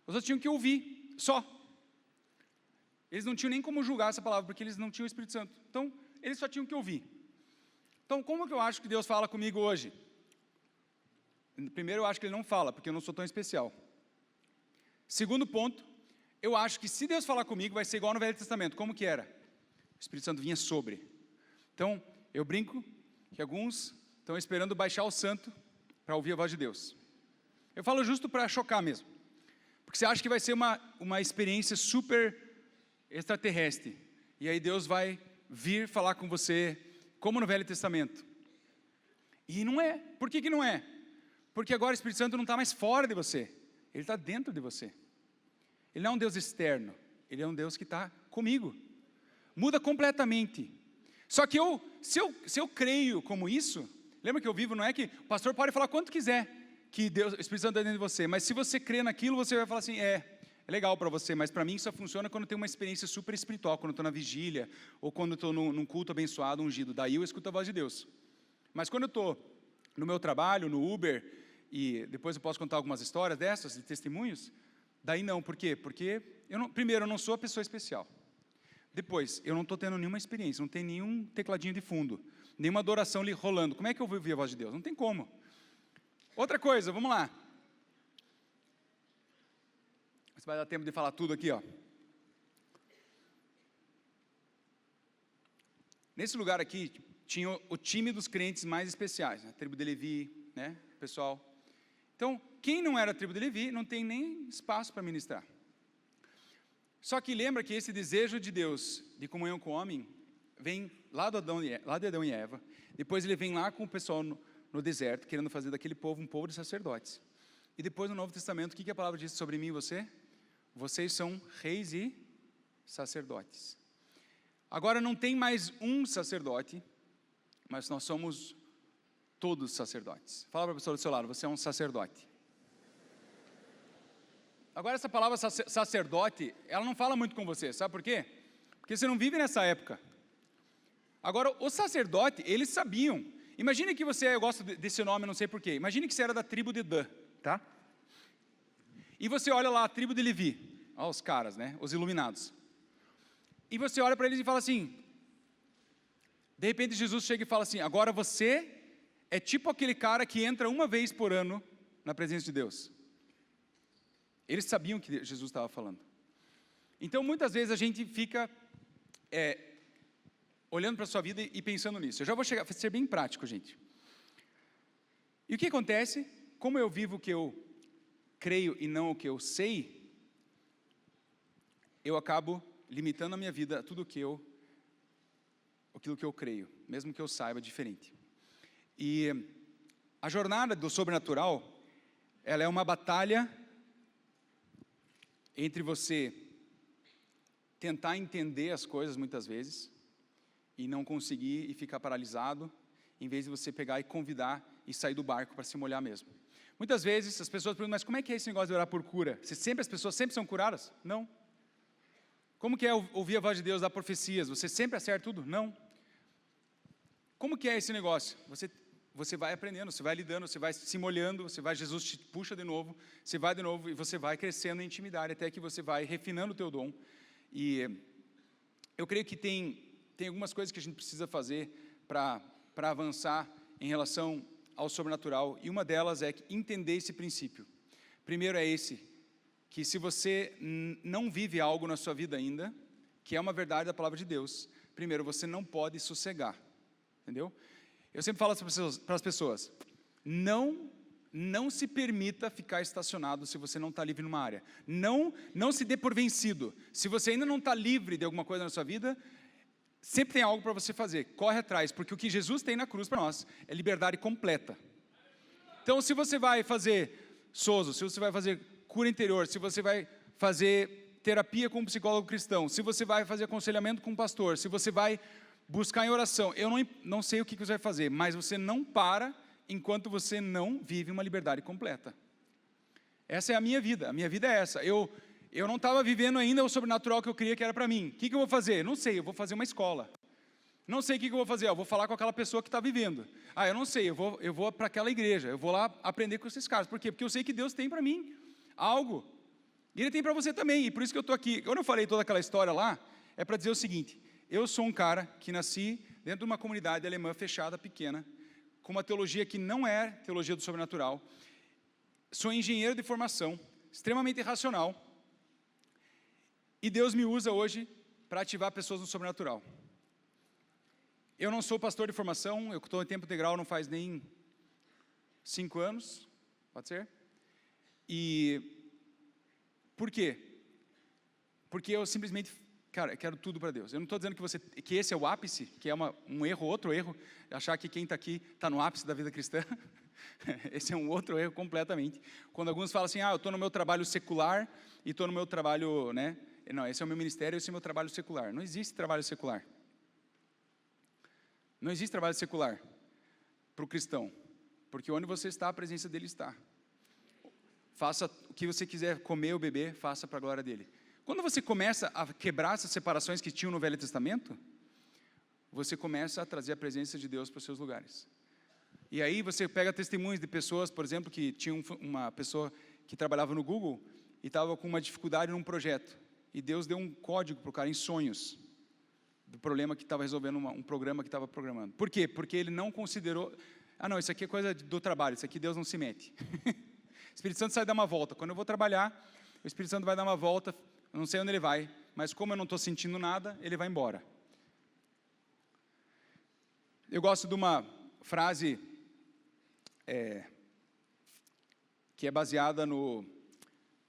Os outros tinham que ouvir, só. Eles não tinham nem como julgar essa palavra, porque eles não tinham o Espírito Santo. Então, eles só tinham que ouvir. Então, como que eu acho que Deus fala comigo hoje? Primeiro, eu acho que Ele não fala, porque eu não sou tão especial. Segundo ponto, eu acho que se Deus falar comigo, vai ser igual no Velho Testamento. Como que era? O Espírito Santo vinha sobre. Então, eu brinco que alguns estão esperando baixar o santo para ouvir a voz de Deus. Eu falo justo para chocar mesmo. Porque você acha que vai ser uma experiência super extraterrestre. E aí Deus vai vir falar com você, como no Velho Testamento. E não é. Por que não é? Porque agora o Espírito Santo não está mais fora de você. Ele está dentro de você. Ele não é um Deus externo. Ele é um Deus que está comigo. Muda completamente. Só que se eu creio como isso, lembra que eu vivo, não é que o pastor pode falar quanto quiser, que Deus, o Espírito Santo está dentro de você, mas se você crê naquilo, você vai falar assim, é legal para você, mas para mim só funciona quando tem uma experiência super espiritual, quando eu estou na vigília, ou quando eu estou num culto abençoado, ungido, daí eu escuto a voz de Deus. Mas quando eu estou no meu trabalho, no Uber, e depois eu posso contar algumas histórias dessas, de testemunhos, daí não, por quê? Porque, primeiro, eu não sou a pessoa especial. Depois, eu não estou tendo nenhuma experiência, não tem nenhum tecladinho de fundo, nenhuma adoração ali rolando. Como é que eu vou ouvir a voz de Deus? Não tem como. Outra coisa, vamos lá. Você vai dar tempo de falar tudo aqui, ó. Nesse lugar aqui, tinha o time dos crentes mais especiais, né? A tribo de Levi, né, pessoal. Então, quem não era a tribo de Levi não tem nem espaço para ministrar. Só que lembra que esse desejo de Deus, de comunhão com o homem, vem lá de Adão e Eva, depois ele vem lá com o pessoal no deserto, querendo fazer daquele povo um povo de sacerdotes. E depois no Novo Testamento, o que a palavra diz sobre mim e você? Vocês são reis e sacerdotes. Agora não tem mais um sacerdote, mas nós somos todos sacerdotes. Fala para a pessoa do seu lado, você é um sacerdote. Agora essa palavra sacerdote, ela não fala muito com você, sabe por quê? Porque você não vive nessa época. Agora, os sacerdotes, eles sabiam. Imagine que você, eu gosto desse nome, não sei porquê. Imagine que você era da tribo de Dan, tá? E você olha lá a tribo de Levi. Olha os caras, né? Os iluminados. E você olha para eles e fala assim, de repente Jesus chega e fala assim, agora você é tipo aquele cara que entra uma vez por ano na presença de Deus. Eles sabiam que Jesus estava falando. Então, muitas vezes a gente fica olhando para a sua vida e pensando nisso. Eu já vou ser bem prático, gente. E o que acontece? Como eu vivo o que eu creio e não o que eu sei, eu acabo limitando a minha vida a tudo aquilo que eu creio, mesmo que eu saiba diferente. E a jornada do sobrenatural, ela é uma batalha entre você tentar entender as coisas muitas vezes e não conseguir e ficar paralisado, em vez de você pegar e convidar e sair do barco para se molhar mesmo. Muitas vezes as pessoas perguntam, mas como é que é esse negócio de orar por cura? As pessoas sempre são curadas? Não. Como que é ouvir a voz de Deus, dar profecias? Você sempre acerta tudo? Não. Como que é esse negócio? Você vai aprendendo, você vai lidando, você vai se molhando, Jesus te puxa de novo, você vai de novo e você vai crescendo em intimidade até que você vai refinando o teu dom. E eu creio que tem algumas coisas que a gente precisa fazer para avançar em relação ao sobrenatural, e uma delas é entender esse princípio. Primeiro é esse, que se você não vive algo na sua vida ainda, que é uma verdade da palavra de Deus, primeiro, você não pode sossegar, entendeu? Eu sempre falo para as pessoas, não se permita ficar estacionado se você não está livre numa área. Não se dê por vencido. Se você ainda não está livre de alguma coisa na sua vida, sempre tem algo para você fazer. Corre atrás, porque o que Jesus tem na cruz para nós é liberdade completa. Então, se você vai fazer SOSO, se você vai fazer cura interior, se você vai fazer terapia com um psicólogo cristão, se você vai fazer aconselhamento com um pastor, se você vai buscar em oração, eu não sei o que você vai fazer, mas você não para enquanto você não vive uma liberdade completa. Essa é a minha vida é essa. Eu não estava vivendo ainda o sobrenatural que eu queria que era para mim. O que eu vou fazer? Não sei, eu vou fazer uma escola. Não sei o que eu vou fazer, eu vou falar com aquela pessoa que está vivendo. Eu não sei, eu vou para aquela igreja, eu vou lá aprender com esses caras. Por quê? Porque eu sei que Deus tem para mim algo, e Ele tem para você também, e por isso que eu estou aqui. Quando eu falei toda aquela história lá, é para dizer o seguinte, eu sou um cara que nasci dentro de uma comunidade alemã fechada, pequena, com uma teologia que não é teologia do sobrenatural, sou engenheiro de formação, extremamente racional, e Deus me usa hoje para ativar pessoas no sobrenatural. Eu não sou pastor de formação, eu estou em tempo integral não faz nem 5 anos, pode ser? E por quê? Porque eu simplesmente, cara, quero tudo para Deus. Eu não estou dizendo que esse é o ápice, que é um erro, outro erro, achar que quem está aqui está no ápice da vida cristã. Esse é um outro erro completamente. Quando alguns falam assim, eu estou no meu trabalho secular e estou no meu trabalho, né? Não, esse é o meu ministério, esse é o meu trabalho secular. Não existe trabalho secular. Não existe trabalho secular para o cristão, porque onde você está, a presença dele está. Faça o que você quiser comer ou beber, faça para a glória dele. Quando você começa a quebrar essas separações que tinham no Velho Testamento, você começa a trazer a presença de Deus para os seus lugares. E aí você pega testemunhos de pessoas, por exemplo, que tinha uma pessoa que trabalhava no Google e estava com uma dificuldade num projeto. E Deus deu um código para o cara em sonhos, do problema que estava resolvendo, um programa que estava programando. Por quê? Porque ele não considerou, não, isso aqui é coisa do trabalho, isso aqui Deus não se mete. O Espírito Santo sai dar uma volta. Quando eu vou trabalhar, o Espírito Santo vai dar uma volta, eu não sei onde ele vai, mas como eu não estou sentindo nada, ele vai embora. Eu gosto de uma frase que é baseada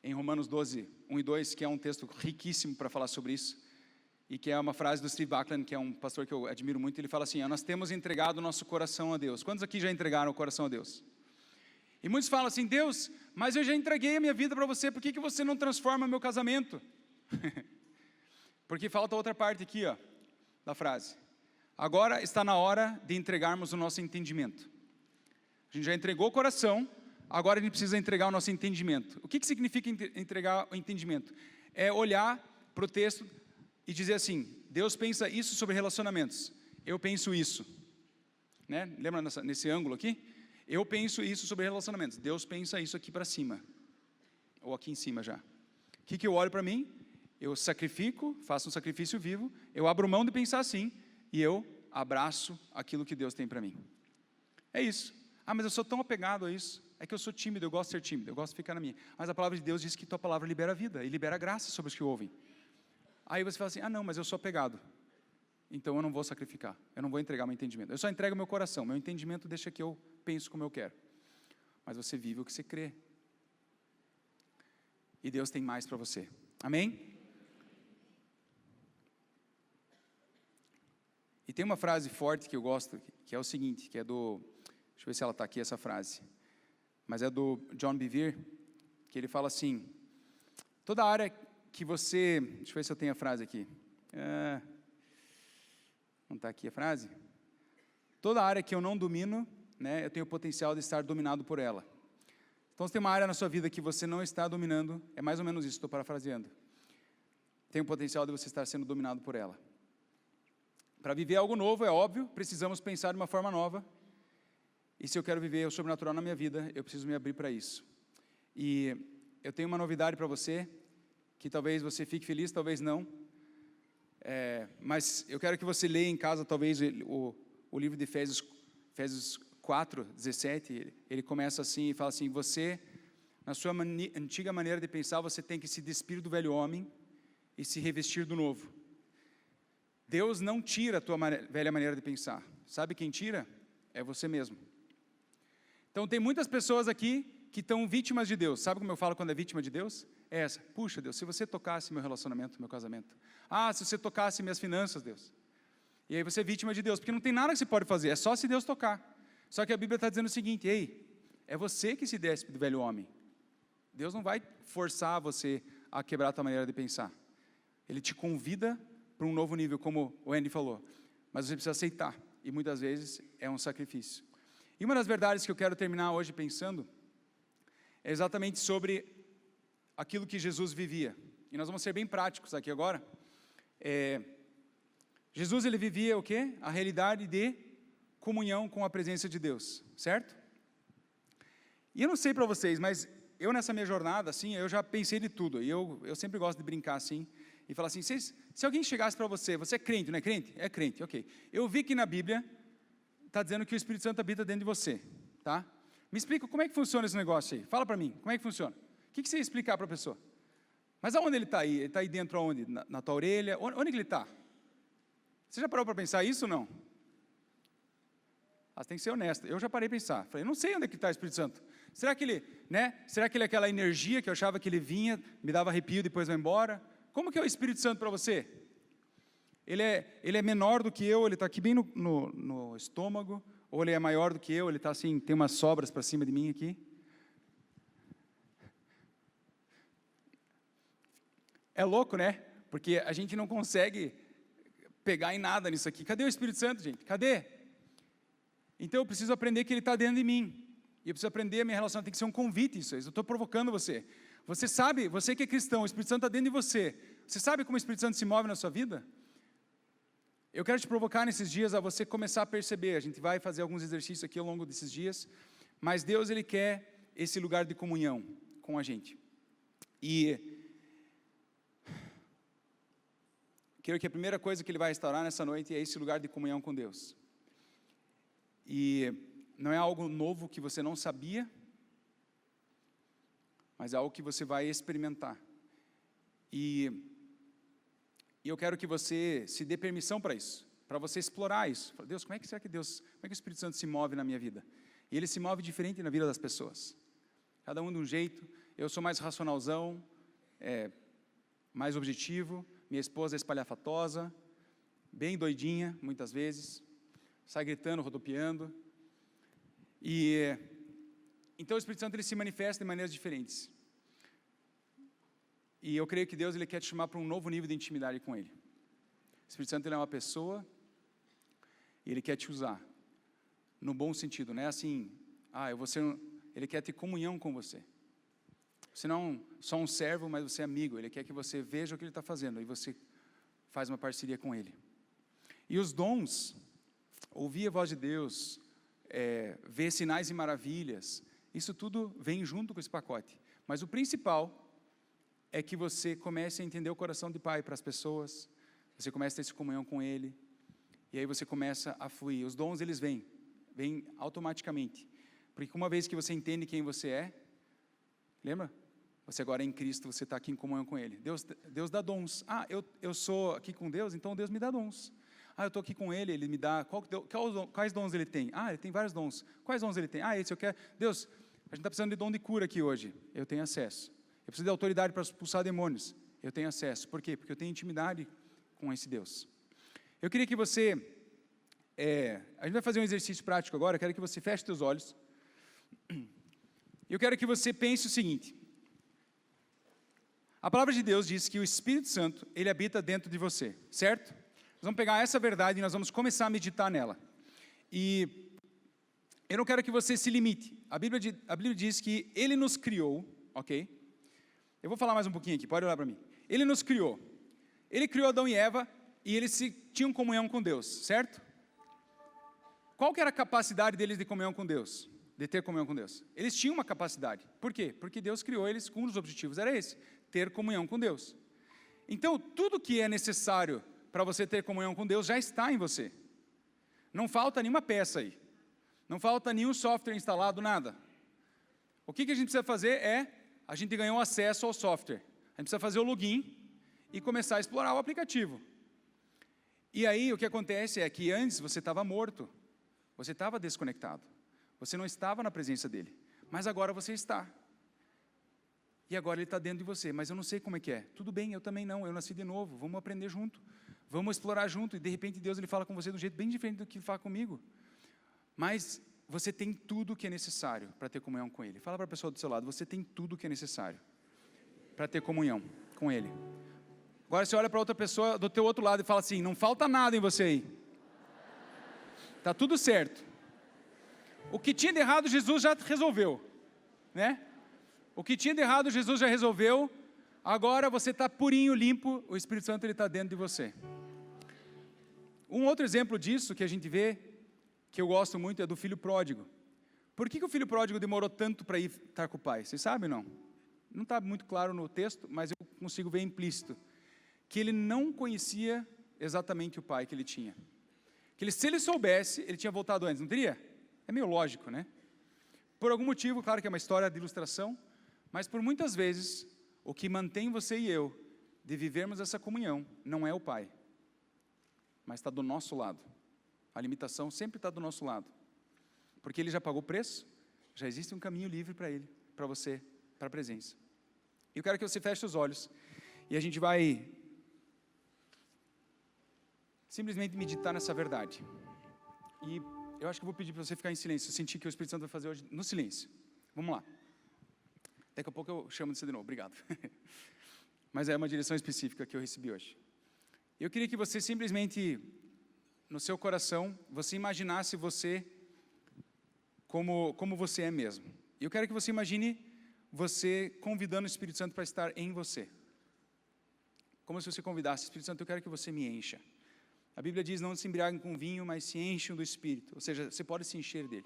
em Romanos 12, 1 e 2, que é um texto riquíssimo para falar sobre isso, e que é uma frase do Steve Backlund, que é um pastor que eu admiro muito. Ele fala assim: nós temos entregado o nosso coração a Deus. Quantos aqui já entregaram o coração a Deus? E muitos falam assim: Deus, mas eu já entreguei a minha vida para você, por que você não transforma meu casamento? Porque falta outra parte aqui, ó, da frase. Agora está na hora de entregarmos o nosso entendimento. A gente já entregou o coração, agora a gente precisa entregar o nosso entendimento. O que significa entregar o entendimento? É olhar para o texto e dizer assim: Deus pensa isso sobre relacionamentos, eu penso isso, né? Lembra nesse ângulo aqui? Eu penso isso sobre relacionamentos, Deus pensa isso aqui para cima, ou aqui em cima já. O que eu olho para mim? Eu sacrifico, faço um sacrifício vivo, eu abro mão de pensar assim, e eu abraço aquilo que Deus tem para mim. É isso. Ah, mas eu sou tão apegado a isso. É que eu sou tímido, eu gosto de ser tímido, eu gosto de ficar na minha. Mas a palavra de Deus diz que tua palavra libera vida, e libera graça sobre os que ouvem. Aí você fala assim: ah não, mas eu sou apegado, então eu não vou sacrificar, eu não vou entregar meu entendimento. Eu só entrego meu coração, meu entendimento deixa que eu penso como eu quero. Mas você vive o que você crê. E Deus tem mais para você. Amém? E tem uma frase forte que eu gosto, que é o seguinte, que é do... Deixa eu ver se ela está aqui, essa frase. Mas é do John Bevere, que ele fala assim: toda área que você... Deixa eu ver se eu tenho a frase aqui. Não está aqui a frase? Toda área que eu não domino, né, eu tenho o potencial de estar dominado por ela. Então, se tem uma área na sua vida que você não está dominando, é mais ou menos isso, estou parafraseando. Tem o potencial de você estar sendo dominado por ela. Para viver algo novo, é óbvio, precisamos pensar de uma forma nova. E se eu quero viver o sobrenatural na minha vida, eu preciso me abrir para isso. E eu tenho uma novidade para você, que talvez você fique feliz, talvez não. Mas eu quero que você leia em casa, talvez, o livro de Efésios 4, 17. Ele começa assim e fala assim: você, na sua antiga maneira de pensar, você tem que se despir do velho homem e se revestir do novo. Deus não tira a tua velha maneira de pensar. Sabe quem tira? É você mesmo. Então tem muitas pessoas aqui que estão vítimas de Deus. Sabe como eu falo quando é vítima de Deus? É essa: puxa, Deus, se você tocasse meu relacionamento, meu casamento. Ah, se você tocasse minhas finanças, Deus. E aí você é vítima de Deus, porque não tem nada que você pode fazer, é só se Deus tocar. Só que a Bíblia está dizendo o seguinte: ei, é você que se despe do velho homem. Deus não vai forçar você a quebrar a tua maneira de pensar. Ele te convida para um novo nível, como o Andy falou. Mas você precisa aceitar, e muitas vezes é um sacrifício. E uma das verdades que eu quero terminar hoje pensando é exatamente sobre aquilo que Jesus vivia. E nós vamos ser bem práticos aqui agora. Jesus, ele vivia o quê? A realidade de comunhão com a presença de Deus, certo? E eu não sei para vocês, mas eu nessa minha jornada, assim, eu já pensei de tudo. E eu sempre gosto de brincar assim, e falar assim: se alguém chegasse para você é crente, não é crente? É crente, ok. Eu vi que na Bíblia está dizendo que o Espírito Santo habita dentro de você, tá? Me explica como é que funciona esse negócio aí. Fala para mim, como é que funciona? O que você ia explicar para a pessoa? Mas aonde ele está aí? Ele está aí dentro aonde? Na tua orelha? Onde que ele está? Você já parou para pensar isso ou não? Você tem que ser honesto. Eu já parei para pensar. Falei: não sei onde é que está o Espírito Santo. Será que ele, né? Será que ele é aquela energia que eu achava que ele vinha, me dava arrepio, depois vai embora? Como que é o Espírito Santo para você? Ele é menor do que eu, ele está aqui bem no estômago, ou ele é maior do que eu, ele está assim, tem umas sobras para cima de mim aqui. É louco, né? Porque a gente não consegue pegar em nada nisso aqui. Cadê o Espírito Santo, gente? Cadê? Então eu preciso aprender que ele está dentro de mim. E eu preciso aprender, a minha relação tem que ser um convite, isso. Eu estou provocando você. Você sabe, você que é cristão, o Espírito Santo está dentro de você. Você sabe como o Espírito Santo se move na sua vida? Eu quero te provocar nesses dias a você começar a perceber. A gente vai fazer alguns exercícios aqui ao longo desses dias. Mas Deus, ele quer esse lugar de comunhão com a gente. E creio que a primeira coisa que ele vai restaurar nessa noite é esse lugar de comunhão com Deus. E não é algo novo que você não sabia, mas é algo que você vai experimentar. E eu quero que você se dê permissão para isso, para você explorar isso. Deus, como é que o Espírito Santo se move na minha vida? E ele se move diferente na vida das pessoas. cada um de um jeito. Eu sou mais racionalzão, mais objetivo. Minha esposa é espalhafatosa, bem doidinha, muitas vezes. Sai gritando, rodopiando. Então o Espírito Santo ele se manifesta de maneiras diferentes. E eu creio que Deus ele quer te chamar para um novo nível de intimidade com Ele. O Espírito Santo ele é uma pessoa e Ele quer te usar. No bom sentido, não é assim, Ele quer ter comunhão com você. Você não é só um servo, mas você é amigo. Ele quer que você veja o que Ele está fazendo e você faz uma parceria com Ele. E os dons, ouvir a voz de Deus, ver sinais e maravilhas, isso tudo vem junto com esse pacote. Mas o principal é que você comece a entender o coração de Pai para as pessoas, você começa a ter essa comunhão com Ele, e aí você começa a fluir. Os dons, eles vêm automaticamente, porque uma vez que você entende quem você é, lembra? Você agora é em Cristo, você está aqui em comunhão com Ele. Deus dá dons. Eu sou aqui com Deus, então Deus me dá dons. Eu estou aqui com Ele, Ele me dá... Quais dons Ele tem? Ele tem vários dons. Quais dons Ele tem? Esse eu quero... Deus, a gente está precisando de dom de cura aqui hoje. Eu tenho acesso. Eu preciso de autoridade para expulsar demônios. Eu tenho acesso. Por quê? Porque eu tenho intimidade com esse Deus. Eu queria que você... a gente vai fazer um exercício prático agora. Eu quero que você feche seus olhos. Eu quero que você pense o seguinte. A palavra de Deus diz que o Espírito Santo, ele habita dentro de você. Certo? Nós vamos pegar essa verdade e nós vamos começar a meditar nela. E eu não quero que você se limite. A Bíblia diz que Ele nos criou, ok? Eu vou falar mais um pouquinho aqui, pode olhar para mim. Ele nos criou. Ele criou Adão e Eva e eles tinham comunhão com Deus, certo? Qual que era a capacidade deles de comunhão com Deus? De ter comunhão com Deus? Eles tinham uma capacidade. Por quê? Porque Deus criou eles com um dos objetivos, era esse, ter comunhão com Deus. Então, tudo que é necessário para você ter comunhão com Deus já está em você. Não falta nenhuma peça aí. Não falta nenhum software instalado, nada. O que a gente precisa fazer a gente ganhou acesso ao software. A gente precisa fazer o login e começar a explorar o aplicativo. E aí o que acontece é que antes você estava morto, você estava desconectado, você não estava na presença dEle, mas agora você está. E agora Ele está dentro de você, mas eu não sei como é que é. Tudo bem, eu também não, eu nasci de novo, vamos aprender junto, vamos explorar junto, e de repente Deus ele fala com você de um jeito bem diferente do que Ele fala comigo. Mas você tem tudo o que é necessário para ter comunhão com Ele. Fala para a pessoa do seu lado, você tem tudo o que é necessário para ter comunhão com Ele. Agora você olha para outra pessoa do teu outro lado e fala assim, não falta nada em você aí. Está tudo certo. O que tinha de errado, Jesus já resolveu. Né? O que tinha de errado, Jesus já resolveu. Agora você está purinho, limpo, o Espírito Santo ele está dentro de você. Um outro exemplo disso que a gente vê, que eu gosto muito, é do filho pródigo. Por que o filho pródigo demorou tanto para ir estar com o pai? Vocês sabem ou não? Não está muito claro no texto, mas eu consigo ver implícito. Que ele não conhecia exatamente o pai que ele tinha. Que se ele soubesse, ele tinha voltado antes, não teria? É meio lógico, né? Por algum motivo, claro que é uma história de ilustração, mas por muitas vezes, o que mantém você e eu de vivermos essa comunhão não é o pai, mas está do nosso lado. A limitação sempre está do nosso lado. Porque Ele já pagou o preço, já existe um caminho livre para Ele, para você, para a presença. E eu quero que você feche os olhos e a gente vai simplesmente meditar nessa verdade. E eu acho que eu vou pedir para você ficar em silêncio. Eu senti que o Espírito Santo vai fazer hoje no silêncio. Vamos lá. Daqui a pouco eu chamo você de novo. Obrigado. Mas é uma direção específica que eu recebi hoje. Eu queria que você simplesmente, no seu coração, você imaginasse você como você é mesmo. E eu quero que você imagine você convidando o Espírito Santo para estar em você. Como se você convidasse, Espírito Santo, eu quero que você me encha. A Bíblia diz, não se embriaguem com vinho, mas se enchem do Espírito. Ou seja, você pode se encher dele.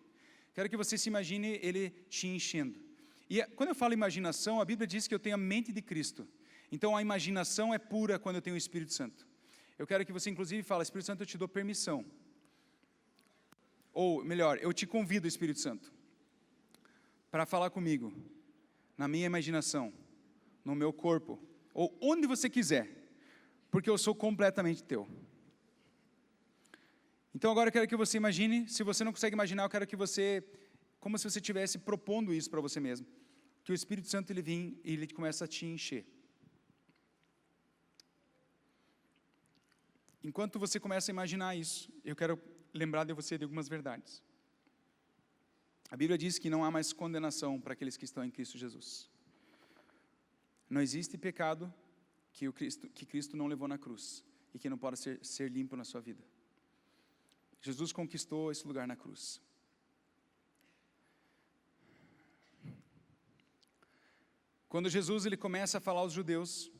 Quero que você se imagine ele te enchendo. E quando eu falo imaginação, a Bíblia diz que eu tenho a mente de Cristo. Então a imaginação é pura quando eu tenho o Espírito Santo. Eu quero que você inclusive fale, Espírito Santo, eu te dou permissão. Ou melhor, eu te convido, Espírito Santo, para falar comigo, na minha imaginação, no meu corpo, ou onde você quiser, porque eu sou completamente teu. Então agora eu quero que você imagine, se você não consegue imaginar, eu quero que você, como se você estivesse propondo isso para você mesmo. que o Espírito Santo ele vem e ele começa a te encher. Enquanto você começa a imaginar isso, eu quero lembrar de você de algumas verdades. A Bíblia diz que não há mais condenação para aqueles que estão em Cristo Jesus. Não existe pecado que Cristo não levou na cruz e que não pode ser limpo na sua vida. Jesus conquistou esse lugar na cruz. Quando Jesus ele começa a falar aos judeus,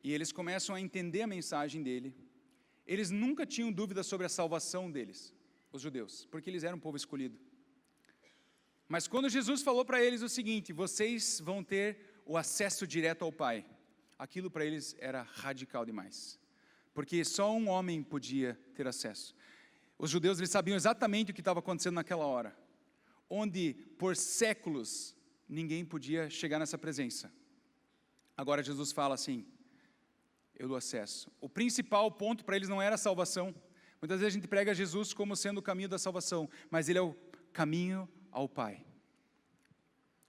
e eles começam a entender a mensagem dele, eles nunca tinham dúvida sobre a salvação deles, os judeus, porque eles eram um povo escolhido. Mas quando Jesus falou para eles o seguinte: vocês vão ter o acesso direto ao Pai, aquilo para eles era radical demais, porque só um homem podia ter acesso. Os judeus eles sabiam exatamente o que estava acontecendo naquela hora, onde por séculos ninguém podia chegar nessa presença. Agora Jesus fala assim: eu dou acesso. O principal ponto para eles não era a salvação. Muitas vezes a gente prega Jesus como sendo o caminho da salvação, mas ele é o caminho ao Pai.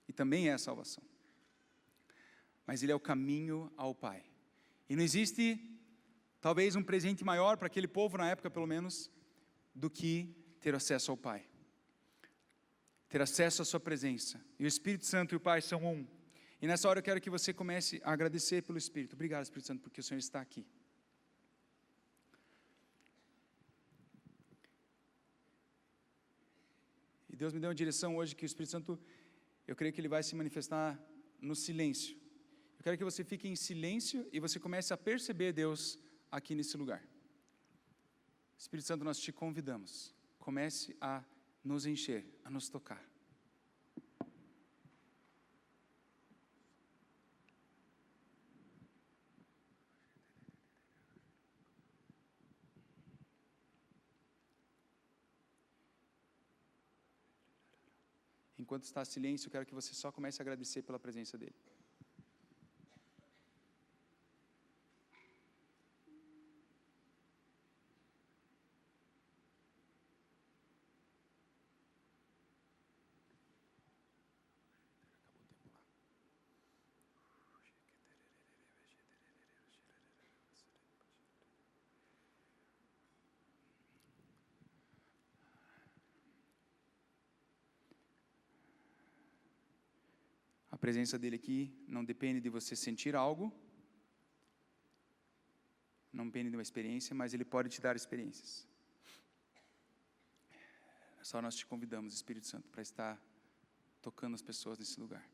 E também é a salvação. Mas ele é o caminho ao Pai. E não existe, talvez, um presente maior para aquele povo, na época pelo menos, do que ter acesso ao Pai. Ter acesso à sua presença. E o Espírito Santo e o Pai são um. E nessa hora eu quero que você comece a agradecer pelo Espírito. Obrigado, Espírito Santo, porque o Senhor está aqui. E Deus me deu uma direção hoje que o Espírito Santo, eu creio que ele vai se manifestar no silêncio. Eu quero que você fique em silêncio e você comece a perceber Deus aqui nesse lugar. Espírito Santo, nós te convidamos. Comece a nos encher, a nos tocar. Enquanto está silêncio, eu quero que você só comece a agradecer pela presença dEle. A presença dEle aqui não depende de você sentir algo, não depende de uma experiência, mas Ele pode te dar experiências. Só nós te convidamos, Espírito Santo, para estar tocando as pessoas nesse lugar.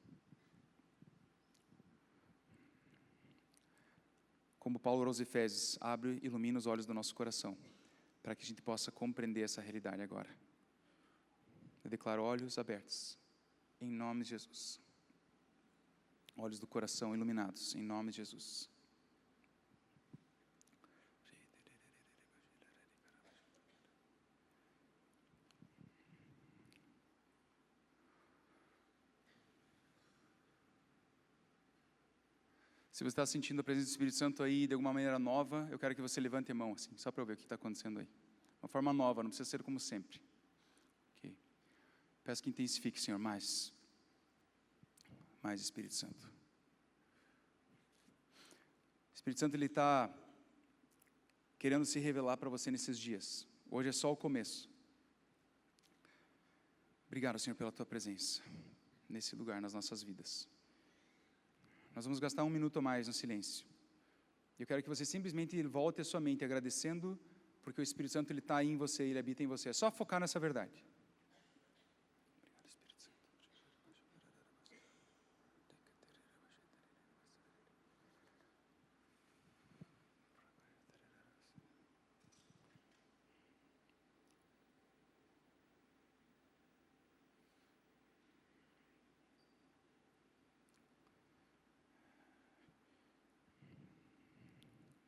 Como Paulo aos Efésios, abre e ilumina os olhos do nosso coração, para que a gente possa compreender essa realidade agora. Eu declaro olhos abertos, em nome de Jesus. Olhos do coração iluminados, em nome de Jesus. Se você está sentindo a presença do Espírito Santo aí de alguma maneira nova, eu quero que você levante a mão, assim, só para eu ver o que está acontecendo aí. Uma forma nova, não precisa ser como sempre. Okay. Peço que intensifique, Senhor, mais Espírito Santo. O Espírito Santo, Ele está querendo se revelar para você nesses dias. Hoje é só o começo. Obrigado, Senhor, pela Tua presença nesse lugar, nas nossas vidas. Nós vamos gastar 1 minuto a mais no silêncio. Eu quero que você simplesmente volte a sua mente agradecendo, porque o Espírito Santo, Ele está aí em você, Ele habita em você. É só focar nessa verdade. Obrigado, Espírito Santo.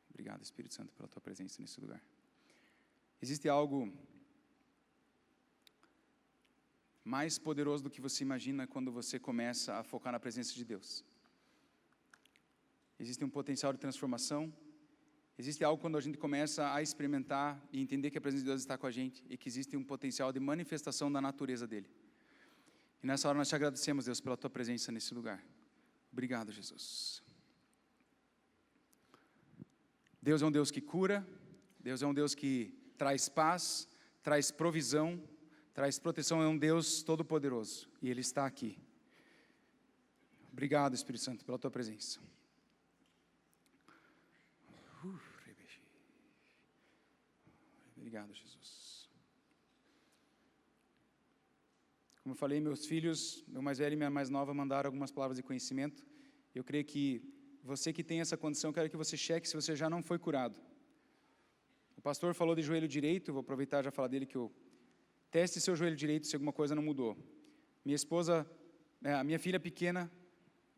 Obrigado, Espírito Santo, pela Tua presença nesse lugar. Existe algo mais poderoso do que você imagina quando você começa a focar na presença de Deus. Existe um potencial de transformação. Existe algo quando a gente começa a experimentar e entender que a presença de Deus está com a gente e que existe um potencial de manifestação da natureza dEle. E nessa hora nós te agradecemos, Deus, pela tua presença nesse lugar. Obrigado, Jesus. Deus é um Deus que cura, Deus é um Deus que traz paz, traz provisão, traz proteção, é um Deus todo-poderoso. E Ele está aqui. Obrigado, Espírito Santo, pela tua presença. Obrigado, Jesus. Como eu falei, meus filhos, meu mais velho e minha mais nova, mandaram algumas palavras de conhecimento. Eu creio que você que tem essa condição, quero que você cheque se você já não foi curado. O pastor falou de joelho direito, vou aproveitar e já falar dele que eu teste seu joelho direito se alguma coisa não mudou. Minha esposa, a minha filha pequena,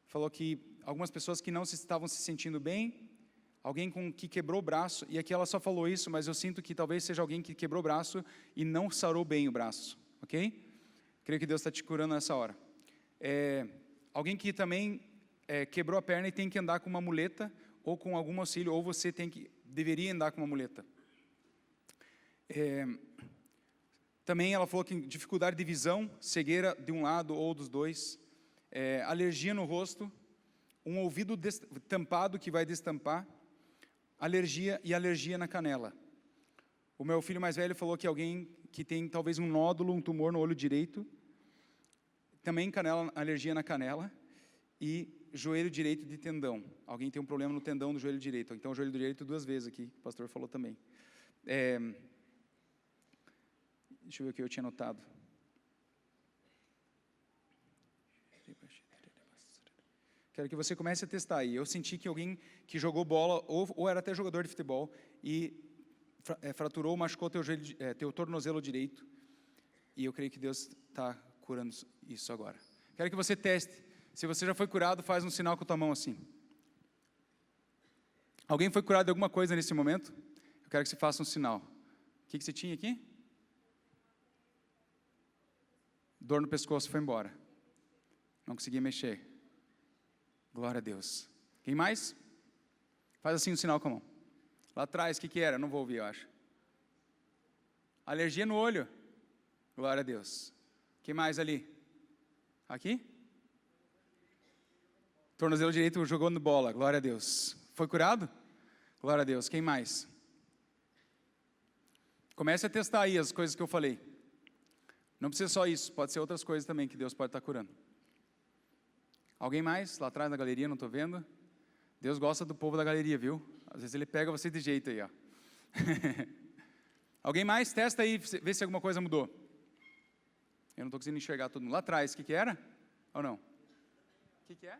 falou que algumas pessoas que não estavam se sentindo bem, alguém que quebrou o braço, e aqui ela só falou isso, mas eu sinto que talvez seja alguém que quebrou o braço e não sarou bem o braço, ok? Creio que Deus está te curando nessa hora. Alguém que também quebrou a perna e tem que andar com uma muleta, ou com algum auxílio, ou você deveria andar com uma muleta. Também ela falou que dificuldade de visão, cegueira de um lado ou dos dois, alergia no rosto, um ouvido tampado que vai destampar, alergia e alergia na canela. O meu filho mais velho falou que alguém que tem talvez um nódulo, um tumor no olho direito, também alergia na canela, e joelho direito de tendão. Alguém tem um problema no tendão do joelho direito. Então, o joelho direito 2 vezes aqui, o pastor falou também. Deixa eu ver o que eu tinha notado. Quero que você comece a testar aí. Eu senti que alguém que jogou bola, ou era até jogador de futebol, e fraturou, machucou teu tornozelo direito. E eu creio que Deus está curando isso agora. Quero que você teste. Se você já foi curado, faz um sinal com a tua mão assim. Alguém foi curado de alguma coisa nesse momento? Eu quero que você faça um sinal. O que você tinha aqui? Dor no pescoço, foi embora. Não conseguia mexer. Glória a Deus. Quem mais? Faz assim um sinal com a mão. Lá atrás, o que era? Não vou ouvir, eu acho. Alergia no olho. Glória a Deus. Quem mais ali? Aqui? Tornozelo direito jogou no bola. Glória a Deus. Foi curado? Glória a Deus. Quem mais? Comece a testar aí as coisas que eu falei. Não precisa só isso, pode ser outras coisas também que Deus pode estar curando. Alguém mais? Lá atrás na galeria, não estou vendo. Deus gosta do povo da galeria, viu? Às vezes Ele pega você de jeito aí, ó. Alguém mais? Testa aí, vê se alguma coisa mudou. Eu não estou conseguindo enxergar todo mundo. Lá atrás, o que era? Ou não? O que é?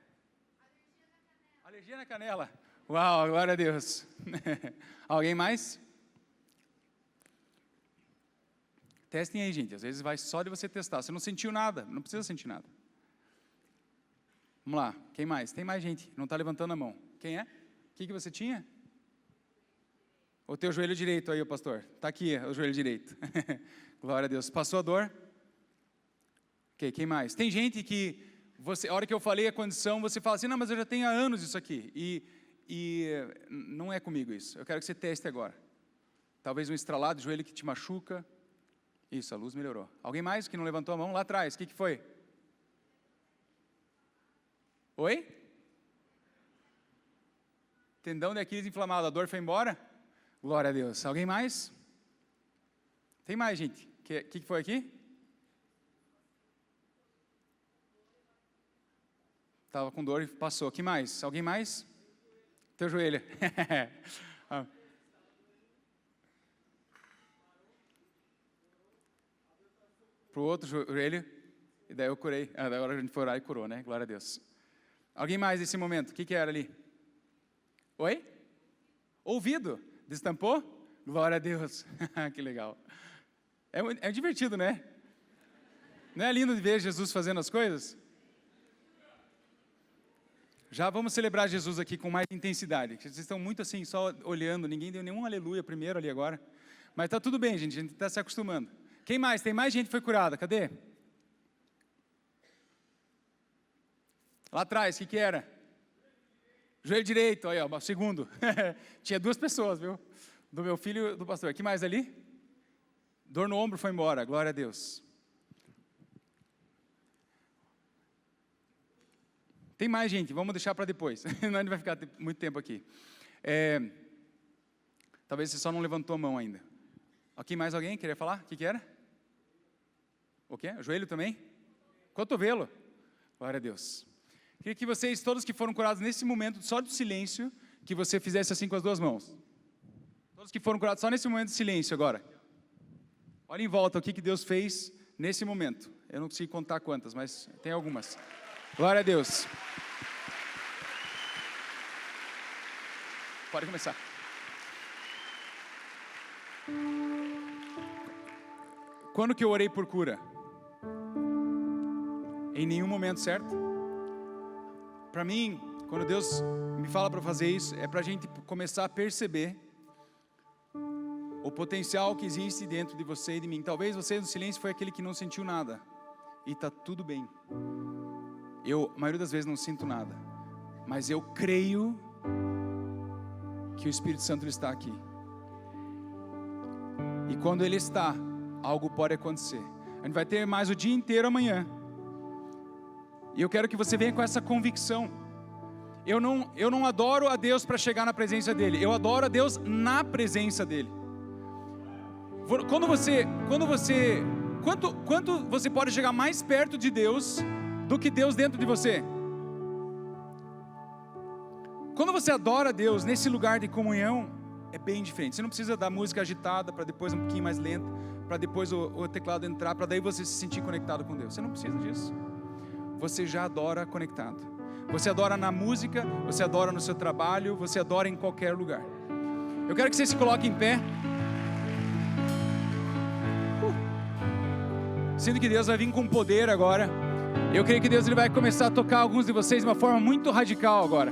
Alergia na canela. Uau, glória a Deus. Alguém mais? Testem aí, gente. Às vezes vai só de você testar. Você não sentiu nada, não precisa sentir nada. Vamos lá, quem mais? Tem mais gente, não está levantando a mão. Quem é? O que você tinha? O teu joelho direito aí, pastor. Está aqui o joelho direito. Glória a Deus. Passou a dor? Ok, quem mais? Tem gente que, a hora que eu falei a condição, você fala assim, não, mas eu já tenho há anos isso aqui. E não é comigo isso. Eu quero que você teste agora. Talvez um estralado de joelho que te machuca. Isso, a luz melhorou. Alguém mais que não levantou a mão? Lá atrás, o que foi? Oi? Tendão de Aquiles inflamado, a dor foi embora? Glória a Deus. Alguém mais? Tem mais, gente? O que foi aqui? Estava com dor e passou. Que mais? Alguém mais? Teu joelho. Para o outro joelho. E daí eu curei. Agora a gente foi orar e curou, né? Glória a Deus. Alguém mais nesse momento? O que era ali? Oi? Ouvido. Destampou? Glória a Deus. Que legal. É divertido, né? Não é lindo de ver Jesus fazendo as coisas? Já vamos celebrar Jesus aqui com mais intensidade. Vocês estão muito assim, só olhando. Ninguém deu nenhum aleluia primeiro ali agora. Mas está tudo bem, gente. A gente está se acostumando. Quem mais? Tem mais gente que foi curada. Cadê? Lá atrás, o que era? Joelho direito, aí, ó, segundo. Tinha 2 pessoas, viu? Do meu filho e do pastor. Que mais ali? Dor no ombro foi embora, glória a Deus. Tem mais, gente, vamos deixar para depois, senão a gente vai ficar muito tempo aqui. Talvez você só não levantou a mão ainda. Aqui mais alguém queria falar? O que era? O quê? O joelho também? Cotovelo. Glória a Deus. Queria que vocês, todos que foram curados nesse momento, só do silêncio, que você fizesse assim com as duas mãos. Todos que foram curados só nesse momento de silêncio agora. Olha em volta o que Deus fez nesse momento. Eu não consigo contar quantas, mas tem algumas. Glória a Deus. Pode começar. Quando que eu orei por cura? Em nenhum momento, certo? Para mim, quando Deus me fala para fazer isso, é para a gente começar a perceber o potencial que existe dentro de você e de mim. Talvez você no silêncio foi aquele que não sentiu nada. E está tudo bem. Eu, a maioria das vezes, não sinto nada. Mas eu creio que o Espírito Santo está aqui. E quando Ele está, algo pode acontecer. A gente vai ter mais o dia inteiro amanhã. E eu quero que você venha com essa convicção. Eu não adoro a Deus para chegar na presença dEle. Eu adoro a Deus na presença dEle. Quanto você pode chegar mais perto de Deus do que Deus dentro de você? Quando você adora a Deus nesse lugar de comunhão, é bem diferente. Você não precisa da música agitada para depois um pouquinho mais lenta, para depois o teclado entrar, para daí você se sentir conectado com Deus. Você não precisa disso. Você já adora conectado. Você adora na música, você adora no seu trabalho, você adora em qualquer lugar. Eu quero que você se coloque em pé. Sinto que Deus vai vir com poder agora. Eu creio que Deus ele vai começar a tocar alguns de vocês de uma forma muito radical agora.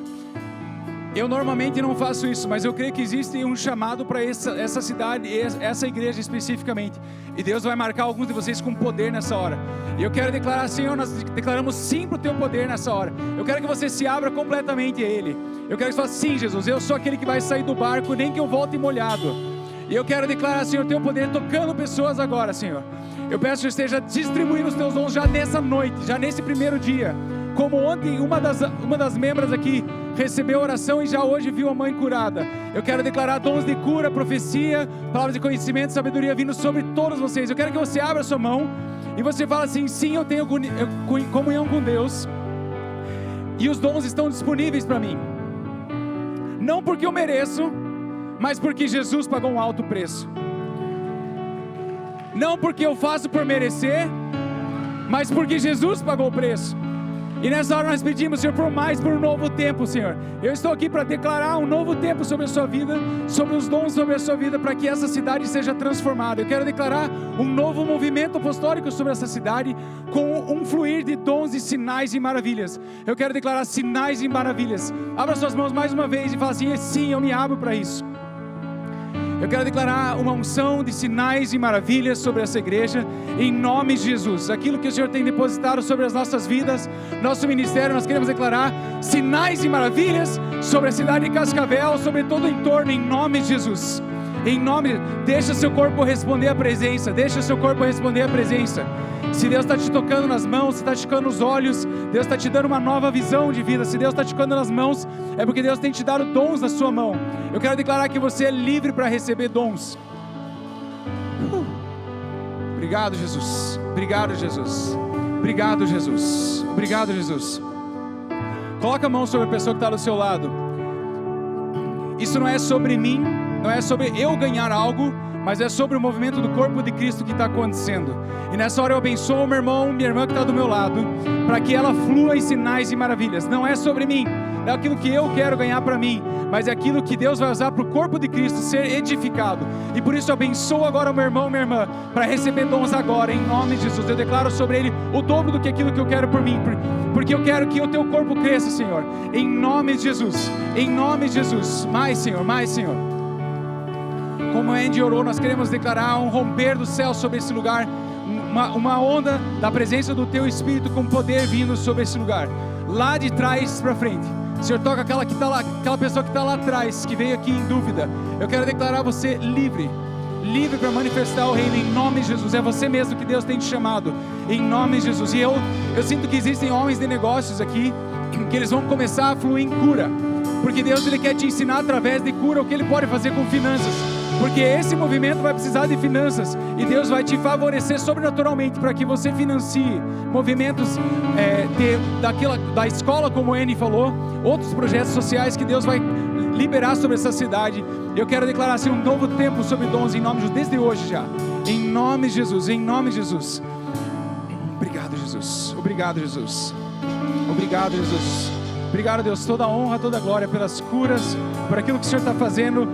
Eu normalmente não faço isso, mas eu creio que existe um chamado para essa cidade, essa igreja especificamente. E Deus vai marcar alguns de vocês com poder nessa hora. E eu quero declarar, Senhor, nós declaramos sim para o Teu poder nessa hora. Eu quero que você se abra completamente a Ele. Eu quero que você fale, sim, Jesus, eu sou aquele que vai sair do barco, nem que eu volte molhado. E eu quero declarar, Senhor, Teu poder tocando pessoas agora, Senhor. Eu peço que esteja distribuindo os Teus dons já nessa noite, já nesse primeiro dia. Como ontem uma das membros aqui recebeu oração e já hoje viu a mãe curada. Eu quero declarar dons de cura, profecia, palavras de conhecimento, sabedoria vindo sobre todos vocês. Eu quero que você abra a sua mão e você fala assim, sim, eu tenho comunhão com Deus e os dons estão disponíveis para mim. Não porque eu mereço, mas porque Jesus pagou um alto preço. Não porque eu faço por merecer, mas porque Jesus pagou o preço. E nessa hora nós pedimos, Senhor, por um novo tempo, Senhor. Eu estou aqui para declarar um novo tempo sobre a sua vida, sobre os dons sobre a sua vida, para que essa cidade seja transformada. Eu quero declarar um novo movimento apostólico sobre essa cidade, com um fluir de dons e sinais e maravilhas. Eu quero declarar sinais e maravilhas. Abra suas mãos mais uma vez e fala assim, sim, eu me abro para isso. Eu quero declarar uma unção de sinais e maravilhas sobre essa igreja, em nome de Jesus. Aquilo que o Senhor tem depositado sobre as nossas vidas, nosso ministério, nós queremos declarar sinais e maravilhas sobre a cidade de Cascavel, sobre todo o entorno, em nome de Jesus. Deixa seu corpo responder à presença, deixa seu corpo responder à presença. Se Deus está te tocando nas mãos, se está te tocando nos olhos, Deus está te dando uma nova visão de vida. Se Deus está te tocando nas mãos, é porque Deus tem te dado dons na sua mão. Eu quero declarar que você é livre para receber dons. Obrigado, Jesus. Obrigado, Jesus. Obrigado, Jesus. Obrigado, Jesus. Coloca a mão sobre a pessoa que está do seu lado. Isso não é sobre mim, não é sobre eu ganhar algo, mas é sobre o movimento do corpo de Cristo que está acontecendo. E nessa hora eu abençoo o meu irmão, minha irmã que está do meu lado, para que ela flua em sinais e maravilhas. Não é sobre mim, não é aquilo que eu quero ganhar para mim, mas é aquilo que Deus vai usar para o corpo de Cristo ser edificado. E por isso eu abençoo agora o meu irmão, minha irmã, para receber dons agora, em nome de Jesus. Eu declaro sobre ele o dobro do que aquilo que eu quero por mim, porque eu quero que o teu corpo cresça, Senhor, em nome de Jesus, em nome de Jesus. Mais, Senhor, mais, Senhor. Como a Andy orou, nós queremos declarar um romper do céu sobre esse lugar, uma onda da presença do Teu Espírito com poder vindo sobre esse lugar, lá de trás para frente. Senhor, toca aquela pessoa que está lá atrás, que veio aqui em dúvida. Eu quero declarar você livre para manifestar o reino em nome de Jesus. É você mesmo que Deus tem te chamado, em nome de Jesus. E eu sinto que existem homens de negócios aqui, que eles vão começar a fluir em cura, porque Deus, Ele quer te ensinar através de cura o que Ele pode fazer com finanças, porque esse movimento vai precisar de finanças, e Deus vai te favorecer sobrenaturalmente para que você financie movimentos da escola, como a Annie falou, outros projetos sociais que Deus vai liberar sobre essa cidade. Eu quero declarar assim um novo tempo sobre dons em nome de Jesus, desde hoje já, em nome de Jesus, em nome de Jesus. Obrigado, Jesus, obrigado, Jesus, obrigado, Jesus, obrigado, Deus, toda a honra, toda a glória pelas curas, por aquilo que o Senhor está fazendo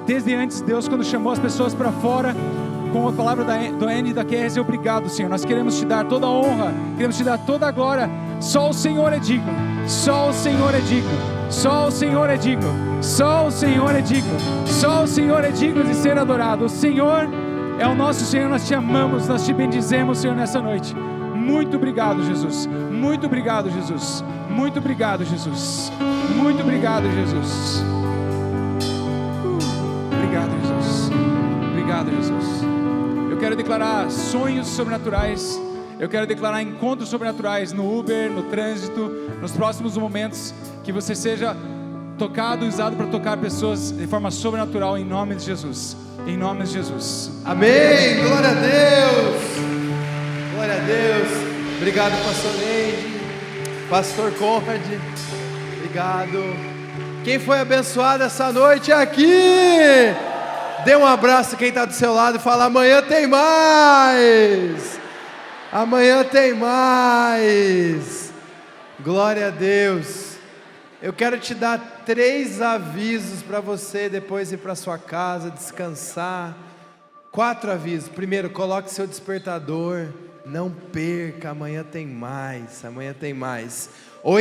desde antes, Deus, quando chamou as pessoas para fora com a palavra do Annie e da Kézia. Obrigado, Senhor, nós queremos te dar toda a honra, queremos te dar toda a glória. Só o Senhor é digno, só o Senhor é digno, só o Senhor é digno, só o Senhor é digno, só o Senhor é digno de ser adorado. O Senhor é o nosso Senhor, nós te amamos, nós te bendizemos, Senhor, nessa noite. Muito obrigado, Jesus, muito obrigado, Jesus, muito obrigado, Jesus, muito obrigado, Jesus. Obrigado, Jesus. Obrigado, Jesus. Eu quero declarar sonhos sobrenaturais. Eu quero declarar encontros sobrenaturais no Uber, no trânsito, nos próximos momentos. Que você seja tocado e usado para tocar pessoas de forma sobrenatural, em nome de Jesus. Em nome de Jesus. Amém. Glória a Deus. Glória a Deus. Obrigado, pastor Neide, pastor Conrad. Obrigado. Quem foi abençoado essa noite aqui? Dê um abraço a quem está do seu lado e fala: amanhã tem mais. Amanhã tem mais. Glória a Deus. Eu quero te dar 3 avisos para você depois ir para sua casa, descansar. 4 avisos. Primeiro, coloque seu despertador. Não perca, amanhã tem mais. Amanhã tem mais.